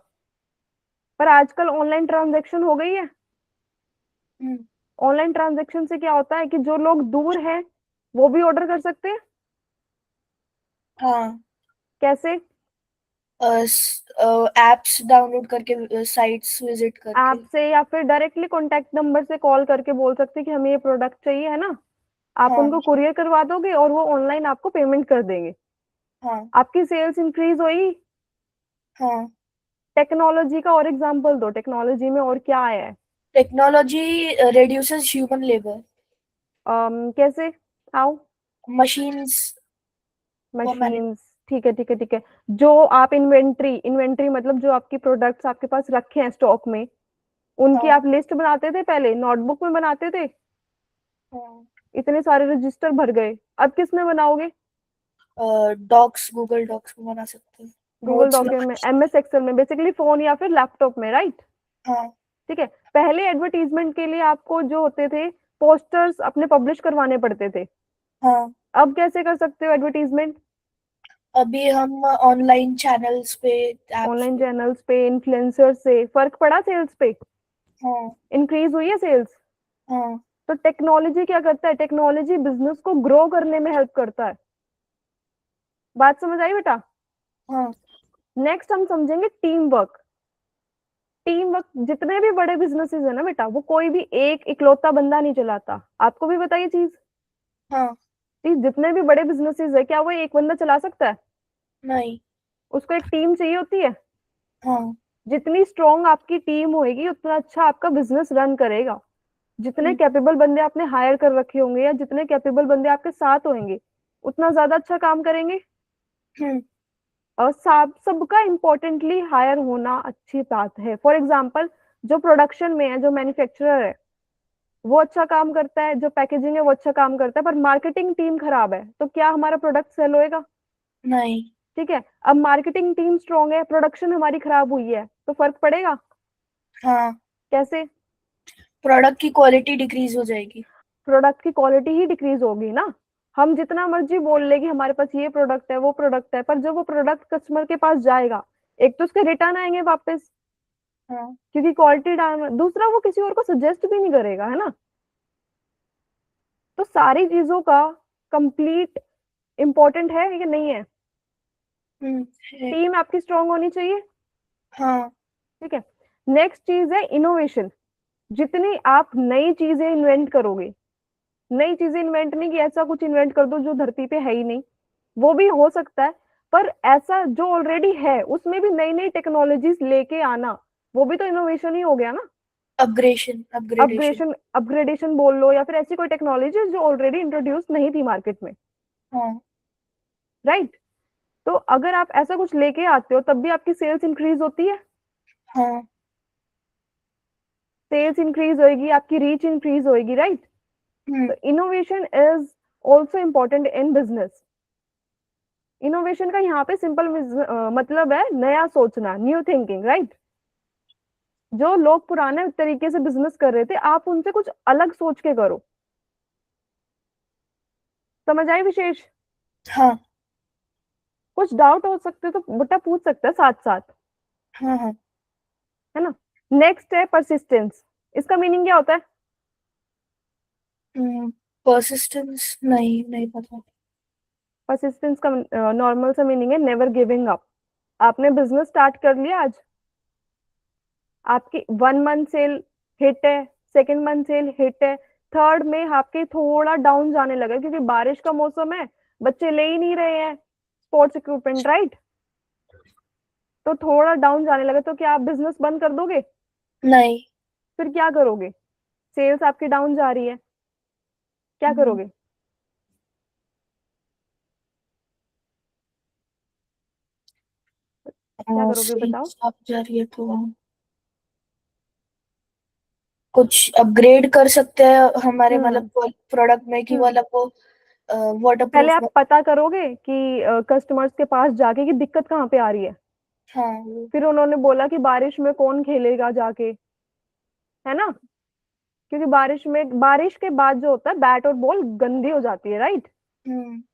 पर आजकल ऑनलाइन ट्रांजैक्शन हो गई है। हम्म ऑनलाइन ट्रांजैक्शन से क्या होता है कि जो लोग दूर हैं वो भी ऑर्डर कर सकते हैं। हाँ कैसे? एप्स डाउनलोड करके, साइट्स विजिट करके। ऐप से या फिर डायरेक्टली कॉन्टैक्ट नंबर से कॉल करके बोल सकते हैं कि हमें ये प्रोडक्ट चाहिए, है ना। आप हाँ उनको कुरियर करवा दोगे और वो ऑनलाइन आपको पेमेंट कर देंगे। हाँ आपकी सेल्स इंक्रीज हुई। हाँ। टेक्नोलॉजी का और एग्जांपल दो, टेक्नोलॉजी में और क्या आया है? Technology reduces human labour. कैसे? हाउ? मशीन्स को मैनेज। मशीन्स। ठीक है, ठीक है, ठीक है। जो आप इन्वेंट्री, इन्वेंट्री मतलब जो आपकी प्रोडक्ट्स आपके पास रखे हैं स्टॉक में, उनकी हाँ आप लिस्ट बनाते थे, पहले नोटबुक में बनाते थे, हाँ। इतने सारे रजिस्टर भर गए। अब किस में बनाओगे? डॉक्स, गूगल डॉक्स में बना सकते हैं। गूगल नोट्स में। डॉक्यूमेंट में, एमएस एक्सेल में, बेसिकली फोन या फिर लैपटॉप में, राइट। हाँ ठीक है। पहले एडवर्टीजमेंट के लिए आपको जो होते थे पोस्टर्स अपने पब्लिश करवाने पड़ते थे। हाँ। अब कैसे कर सकते हो एडवर्टीजमेंट? अभी हम ऑनलाइन चैनल्स पे, एप्स ऑनलाइन पे। चैनल्स पे, इन्फ्लुएंसर से फर्क पड़ा सेल्स पे? हाँ इंक्रीज हुई है सेल्स? हाँ तो टेक्नोलॉजी क्या करता है? टेक्नोलॉजी बिजनेस को ग्रो करने में हेल्प करता है। बात समझ आई बेटा? हाँ। नेक्स्ट हम समझेंगे टीम वर्क। टीम वर्क, जितने भी बड़े बिजनेसेस है ना बेटा, वो कोई भी एक इकलौता बंदा नहीं चलाता। आपको भी बताइए चीज, हाँ। जितने भी बड़े बिजनेसेस है, क्या वो एक बंदा चला सकता है? नहीं। उसको एक टीम चाहिए होती है। हाँ। जितनी स्ट्रांग आपकी टीम होगी उतना अच्छा आपका बिजनेस रन करेगा। जितने हम्म कैपेबल बंदे आपने हायर कर रखे होंगे या जितने कैपेबल बंदे आपके साथ होंगे उतना ज्यादा अच्छा काम करेंगे। हम्म और सब सबका इम्पोर्टेंटली हायर होना अच्छी बात है। फॉर एग्जाम्पल, जो प्रोडक्शन में है, जो मैन्युफैक्चरर है, वो अच्छा काम करता है, जो पैकेजिंग है वो अच्छा काम करता है, पर मार्केटिंग टीम खराब है, तो क्या हमारा प्रोडक्ट सेल होएगा? नहीं। ठीक है। अब मार्केटिंग टीम स्ट्रांग है, प्रोडक्शन हमारी खराब हुई है, तो फर्क पड़ेगा। हाँ। कैसे? प्रोडक्ट की क्वालिटी डिक्रीज हो जाएगी। प्रोडक्ट की क्वालिटी ही डिक्रीज होगी ना। हम जितना मर्जी बोल ले कि हमारे पास ये प्रोडक्ट है वो प्रोडक्ट है, पर जब वो प्रोडक्ट कस्टमर के पास जाएगा, एक तो उसके रिटर्न आएंगे वापस, हाँ। क्योंकि क्वालिटी डाउन, दूसरा वो किसी और को सजेस्ट भी नहीं करेगा, है ना। तो सारी चीजों का कंप्लीट इंपॉर्टेंट है कि नहीं है? है। टीम आपकी स्ट्रांग होनी चाहिए। हाँ। ठीक है। नेक्स्ट चीज है इनोवेशन। जितनी आप नई चीजें इन्वेंट करोगे, नई चीजें इन्वेंट नहीं कि ऐसा कुछ इन्वेंट कर दो जो धरती पे है ही नहीं, वो भी हो सकता है, पर ऐसा जो ऑलरेडी है उसमें भी नई नई टेक्नोलॉजीज लेके आना, वो भी तो इनोवेशन ही हो गया ना। अपग्रेडेशन। अपग्रेडेशन बोल लो, या फिर ऐसी कोई टेक्नोलॉजी जो ऑलरेडी इंट्रोड्यूस नहीं थी मार्केट में, हाँ राइट। तो अगर आप ऐसा कुछ लेके आते हो तब भी आपकी सेल्स इंक्रीज होती है। हाँ। सेल्स इंक्रीज होएगी, आपकी रीच इंक्रीज होएगी, राइट। हम्म तो innovation is also important in business. Innovation का यहाँ पे सिंपल मतलब है नया सोचना, न्यू थिंकिंग, राइट। जो लोग पुराने तरीके से बिजनेस कर रहे थे, आप उनसे कुछ अलग सोच के करो। समझ आई विशेष? हाँ कुछ डाउट हो सकते तो बेटा पूछ सकता है साथ साथ, हाँ हाँ। है ना। नेक्स्ट है परसिस्टेंस। इसका मीनिंग क्या होता है? परसिस्टेंस नहीं नहीं पता। परसिस्टेंस का नॉर्मल सा मीनिंग है नेवर गिविंग अप। आपने बिजनेस स्टार्ट कर लिया आज, आपकी 1 मंथ सेल हिट है, सेकंड मंथ सेल हिट है, थर्ड में आपके थोड़ा डाउन जाने लगा क्योंकि बारिश का मौसम है, बच्चे ले ही नहीं रहे हैं स्पोर्ट्स इक्विपमेंट, राइट? तो थोड़ा डाउन जाने लगा तो क्या आप बिजनेस बंद कर दोगे? नहीं। फिर क्या करोगे? सेल्स आपकी डाउन जा रही है, क्या हम्म, करोगे? क्या करोगे बताओ? सेल्स आप जा रही है तो कुछ अपग्रेड कर सकते हैं हमारे हम्म। मतलब प्रोडक्ट में कि हम्म। मतलब वो वाटर पहले प्रूफ आप में। पता करोगे कि कस्टमर्स के पास जाके कि दिक्कत कहाँ पे आ रही है। हाँ फिर उन्होंने बोला कि बारिश में कौन खेलेगा जाके, है ना? क्योंकि बारिश के बाद जो होता है बैट और बॉल गंदी हो जाती है, राइट?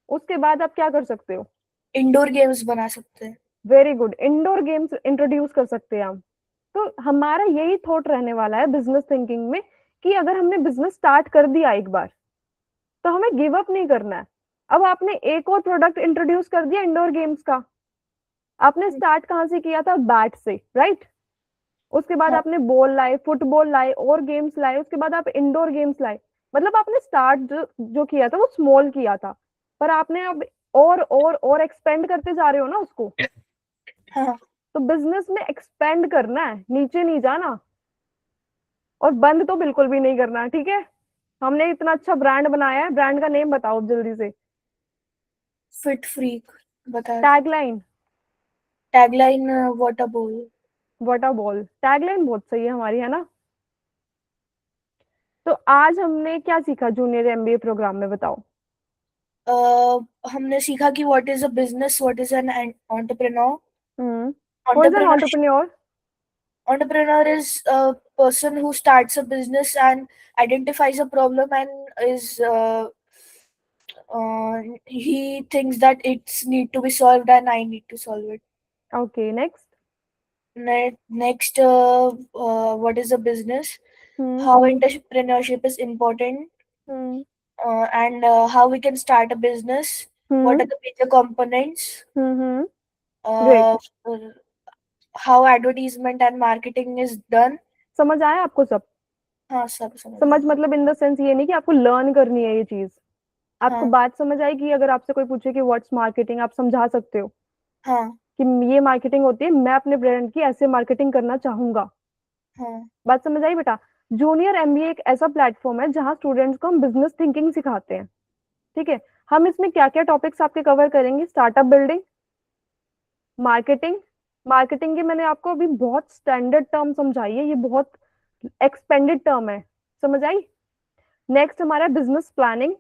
उसके बाद आप क्या कर सकते हो? इंडोर गेम्स बना सकते हैं। Very good, indoor games introduce कर सकते हैं हम। तो हमारा यही थॉट रहने वाला है बिजनेस थिंकिंग में, कि अगर हमने बिजनेस स्टार्ट कर दिया एक बार, तो हमें गिव अप नहीं करना है। अब आपने एक और प्रोडक्ट इंट्रोड्यूस कर दिया इंडोर गेम्स का। आपने स्टार्ट कहाँ से किया था? बैट से, राइट? उसके बाद हाँ। आपने बॉल लाए, फुटबॉल लाए और गेम्स लाए, उसके बाद आप इंडोर गेम्स लाए। मतलब आपने स्टार्ट जो किया था वो स्मॉल किया था, पर आपने अब और एक्सपेंड करते जा रहे हो ना उसको। हाँ। तो बिजनेस में एक्सपेंड करना है, नीचे नहीं जाना, और बंद तो बिल्कुल भी नहीं करना, ठीक है? हमने इतना अच्छा ब्रांड बनाया है, ब्रांड का नेम बताओ अब जल्दी से। फिट फ्रीक बताया था। टैगलाइन। टैगलाइन वाटर बोल। वाटर बॉल, टैगलाइन बहुत सही है हमारी, है ना? तो आज हमने क्या सीखा जूनियर एमबीए प्रोग्राम में, बताओ। हमने सीखा कि what is a business, what is an entrepreneur. Hmm. What is an entrepreneur entrepreneur? entrepreneur is a person who starts a business and identifies a problem and is he thinks that it's need to be solved and I need to solve it. Okay, next. Next, what is a business? Hmm. How entrepreneurship is important, hmm. and how we can start a business. What hmm. are the major components? Hmm. Great. Uh, how advertisement and marketing is done. समझ आया आपको सब? हाँ, सब समझ समझ गए। मतलब इन द सेंस ये नहीं कि आपको लर्न करनी है ये चीज। आपको हाँ। बात समझ आई कि अगर आपसे कोई पूछे कि व्हाट्स मार्केटिंग, आप समझा सकते हो हाँ। कि ये मार्केटिंग होती है, मैं अपने ब्रांड की ऐसे मार्केटिंग करना चाहूंगा। हाँ। बात समझ आई बेटा? जूनियर एमबीए एक ऐसा प्लेटफॉर्म है जहां स्टूडेंट्स को हम बिजनेस थिंकिंग सिखाते हैं, ठीक है? हम इसमें क्या क्या टॉपिक्स आपके कवर करेंगे? Startup building, marketing. मार्केटिंग की मैंने आपको अभी बहुत स्टैंडर्ड टर्म समझाई है, ये बहुत एक्सपेंडेड टर्म है, समझ आई? नेक्स्ट हमारा बिजनेस प्लानिंग,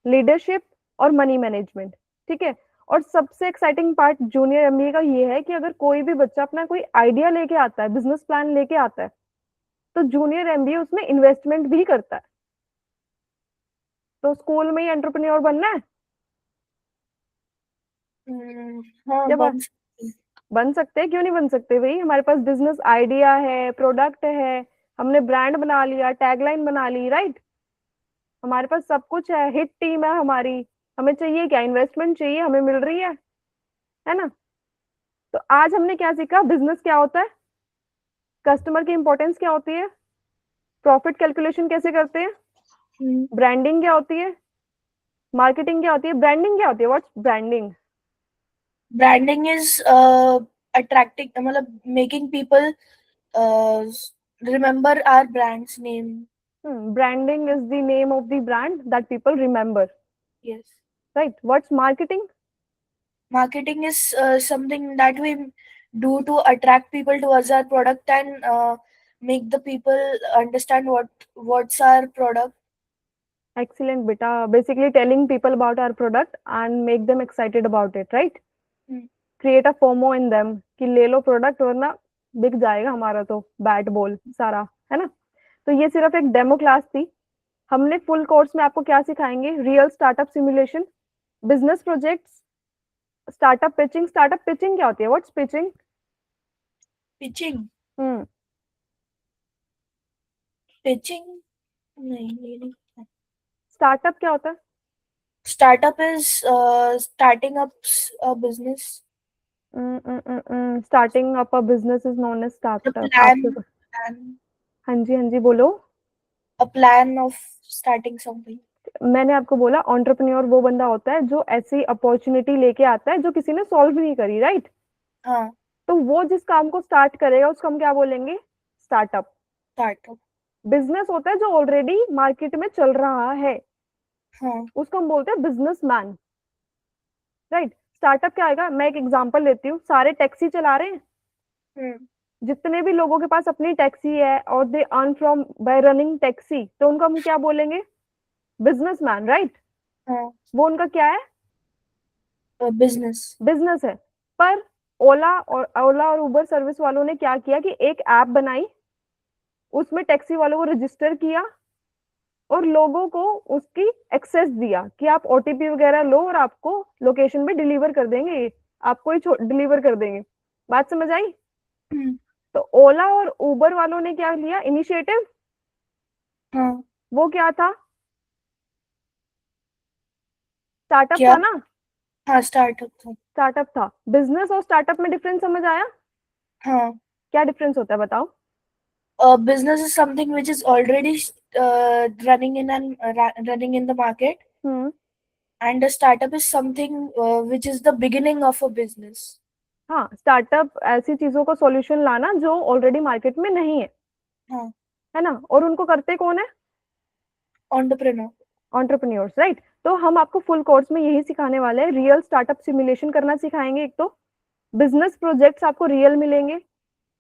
लीडरशिप और मनी मैनेजमेंट, ठीक है? और सबसे एक्साइटिंग पार्ट जूनियर एमबीए का ये है कि अगर कोई भी बच्चा अपना कोई आइडिया लेके आता है, बिजनेस प्लान लेके आता है, तो जूनियर एमबीए उसमें इन्वेस्टमेंट भी करता है। तो स्कूल में ही एंटरप्रेन्योर बनना है? हाँ, या बन सकती है। बन सकते हैं, क्यों नहीं बन सकते भाई? हमारे पास बिजनेस आइडिया है, प्रोडक्ट है, हमने ब्रांड बना लिया, टैगलाइन बना ली, राइट? हमारे पास सब कुछ है, हिट टीम है हमारी। हमें चाहिए क्या? इन्वेस्टमेंट चाहिए, हमें मिल रही है ना? तो आज हमने क्या सीखा? बिजनेस क्या होता है, कस्टमर की इंपॉर्टेंस क्या होती है, प्रॉफिट कैलकुलेशन कैसे करते हैं, ब्रांडिंग क्या होती है, मार्केटिंग क्या होती है, ब्रांडिंग क्या होती है, what's branding? Branding is attracting मतलब making people remember our brand's name. Branding is the name of the brand that people remember, yes. Right? What's marketing? Marketing is something that we do to attract people towards our product and make the people understand what's our product. Excellent, beta. Basically telling people about our product and make them excited about it, right? Hmm. Create a FOMO in them कि ले लो प्रोडक्ट वरना बिक जाएगा हमारा तो बैट बॉल सारा, है ना? तो ये सिर्फ एक डेमो क्लास थी। हमने फुल कोर्स में आपको क्या सिखाएंगे? Real startup simulation, business projects, startup pitching. Startup pitching क्या होती है? What's pitching? Pitching. हम्म। Pitching. नहीं, ये नहीं। स्टार्टअप क्या होता है? Startup is starting up a business. Starting up a business is known as The startup. आपसे plan, हाँ जी, हाँ जी, बोलो। a plan of starting something. मैंने आपको बोला एंटरप्रेन्योर वो बंदा होता है जो ऐसी अपॉर्चुनिटी लेके आता है जो किसी ने सॉल्व नहीं करी, राइट। हाँ, तो वो जिस काम को स्टार्ट करेगा उसको हम क्या बोलेंगे? स्टार्टअप। startup. बिजनेस होता है जो ऑलरेडी मार्केट में चल रहा है, हाँ. उसको हम बोलते हैं बिजनेसमैन, राइट। स्टार्टअप क्या आएगा? मैं एक एग्जांपल लेती हूँ। सारे टैक्सी चला रहे हैं, हम्म. जितने भी लोगों के पास अपनी टैक्सी है और they earn from by running taxi, तो उनको हम क्या बोलेंगे? Businessman, right. हाँ. वो उनका क्या है? Business. बिजनेस है। पर ओला और उबर सर्विस वालों ने क्या किया कि एक ऐप बनाई, उसमें टैक्सी वालों को रजिस्टर किया और लोगों को उसकी एक्सेस दिया कि आप ओटीपी वगैरह लो और आपको लोकेशन पे डिलीवर कर देंगे, ये आपको ही डिलीवर कर देंगे। बात समझ आई? हम्म. तो ओला और उबर वालों ने क्या लिया इनिशिएटिव? हाँ. वो क्या था? स्टार्टअप क्या? था ना। हाँ, startup था. स्टार्टअप था। बिजनेस और स्टार्टअप में डिफरेंस समझ आया? हाँ. क्या डिफरेंस होता है बताओ? Business is something which is already running in the market, hmm. and a startup is something which is the beginning of a business. हाँ, स्टार्टअप ऐसी चीजों का सॉल्यूशन लाना जो ऑलरेडी मार्केट में नहीं है, हाँ. है ना। और उनको करते कौन है? Entrepreneur. Entrepreneurs, right. तो हम आपको फुल कोर्स में यही सिखाने वाले हैं। रियल स्टार्टअप सिमुलेशन करना सिखाएंगे, एक तो बिजनेस प्रोजेक्ट्स आपको रियल मिलेंगे।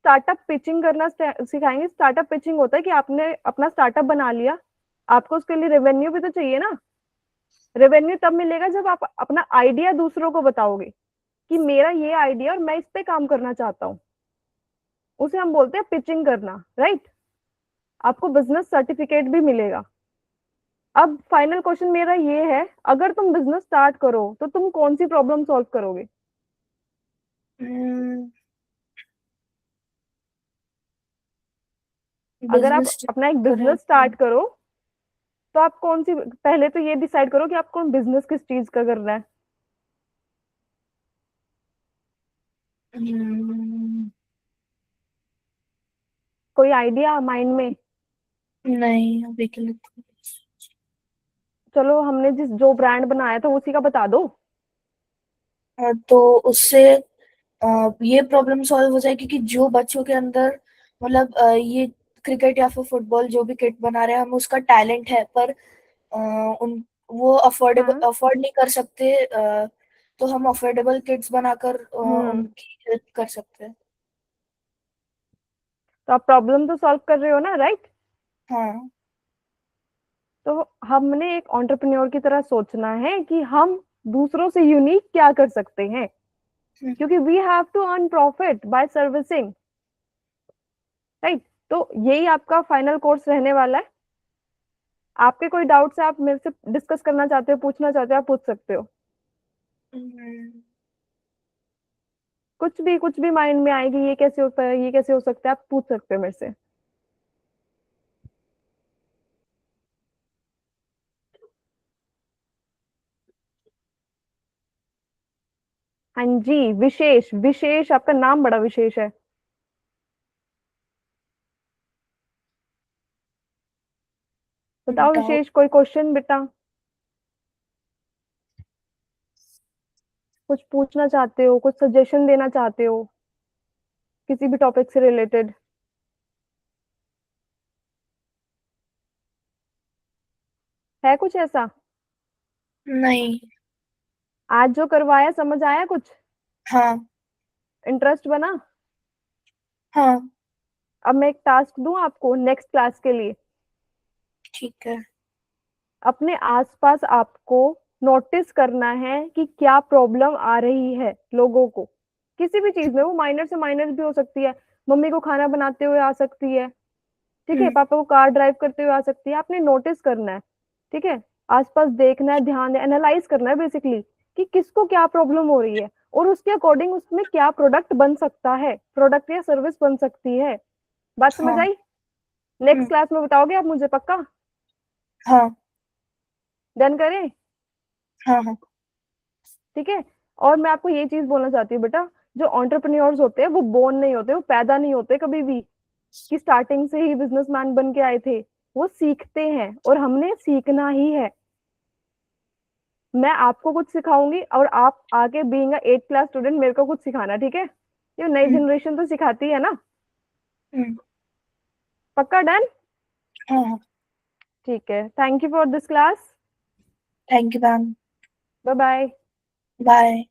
स्टार्टअप पिचिंग करना सिखाएंगे। स्टार्टअप पिचिंग होता है कि आपने अपना स्टार्टअप बना लिया, आपको उसके लिए रेवेन्यू भी तो चाहिए ना। रेवेन्यू तब मिलेगा जब आप अपना आइडिया दूसरों को बताओगे कि मेरा ये आइडिया और मैं इस पे काम करना चाहता हूँ, उसे हम बोलते हैं पिचिंग करना, राइट। आपको बिजनेस सर्टिफिकेट भी मिलेगा। अब फाइनल क्वेश्चन मेरा ये है, अगर तुम बिजनेस स्टार्ट करो तो तुम कौन सी प्रॉब्लम सॉल्व करोगे? अगर आप बिजनेस अपना एक करें बिजनेस तो स्टार्ट करो तो आप कौन सी, पहले तो ये डिसाइड करो कि आपको बिजनेस किस चीज का करना है। हम्म, कोई आइडिया माइंड में? नहीं, अभी के लिए तो चलो, हमने जिस जो ब्रांड बनाया था उसी का बता दो। तो उससे ये प्रॉब्लम सॉल्व हो जाएगी कि जो बच्चों के अंदर मतलब ये क्रिकेट या फिर फुटबॉल जो भी किट बना रहे हैं, हम उसका टैलेंट है पर उन वो हाँ। अफोर्ड नहीं कर सकते, तो हम अफोर्डेबल किट्स बनाकर हम्म। उनकी हेल्प कर सकते हैं. तो आप प्रॉब्लम तो सॉल्व कर रहे हो ना, राइट। हाँ. तो हमने एक एंटरप्रेन्योर की तरह सोचना है कि हम दूसरों से यूनिक क्या कर सकते हैं, हम्म. क्योंकि we have to earn profit by servicing, right. तो यही आपका फाइनल कोर्स रहने वाला है। आपके कोई डाउट्स है, आप मेरे से डिस्कस करना चाहते हो, पूछना चाहते हो, आप पूछ सकते हो। हम्म. कुछ भी माइंड में आएगी, ये कैसे होता है, ये कैसे हो सकता है, आप पूछ सकते हो मेरे से। हाँ जी, विशेष। विशेष, आपका नाम बड़ा विशेष है। बताओ डाउट. विशेष, कोई क्वेश्चन बेटा? कुछ पूछना चाहते हो, कुछ सजेशन देना चाहते हो किसी भी टॉपिक से रिलेटेड? है कुछ ऐसा? नहीं. आज जो करवाया समझ आया कुछ? हाँ. इंटरेस्ट बना? हाँ. अब मैं एक टास्क दूं आपको नेक्स्ट क्लास के लिए। ठीक है. अपने आसपास आपको नोटिस करना है कि क्या प्रॉब्लम आ रही है लोगों को, किसी भी चीज में। वो माइनर से माइनर भी हो सकती है। मम्मी को खाना बनाते हुए आ सकती है, ठीक है। हम्म. पापा को कार ड्राइव करते हुए आ सकती है। आपने नोटिस करना है, ठीक है। आसपास देखना है, ध्यान एनालाइज करना है बेसिकली कि किसको क्या प्रॉब्लम हो रही है, और उसके अकॉर्डिंग उसमें क्या प्रोडक्ट बन सकता है, प्रोडक्ट या सर्विस बन सकती है। बात समझ हाँ. आई? नेक्स्ट हम्म. क्लास में बताओगे आप मुझे, पक्का? हाँ. डन करें? हाँ हाँ। ठीक है। और मैं आपको ये चीज बोलना चाहती हूँ बेटा, जो एंटरप्रेन्योर्स होते हैं वो बोर्न नहीं होते, वो पैदा नहीं होते कभी भी कि स्टार्टिंग से ही बिजनेसमैन बन के आए थे। वो सीखते हैं और हमने सीखना ही है। मैं आपको कुछ सिखाऊंगी और आप आगे being a 8th class student मेरे को कुछ सिखाना, ठीक है? ये नई हम्म, जनरेशन तो सिखाती है ना। हम्म, पक्का डन? हाँ हाँ। ठीक है, thank you for this class. Thank you ma'am. Bye bye. Bye.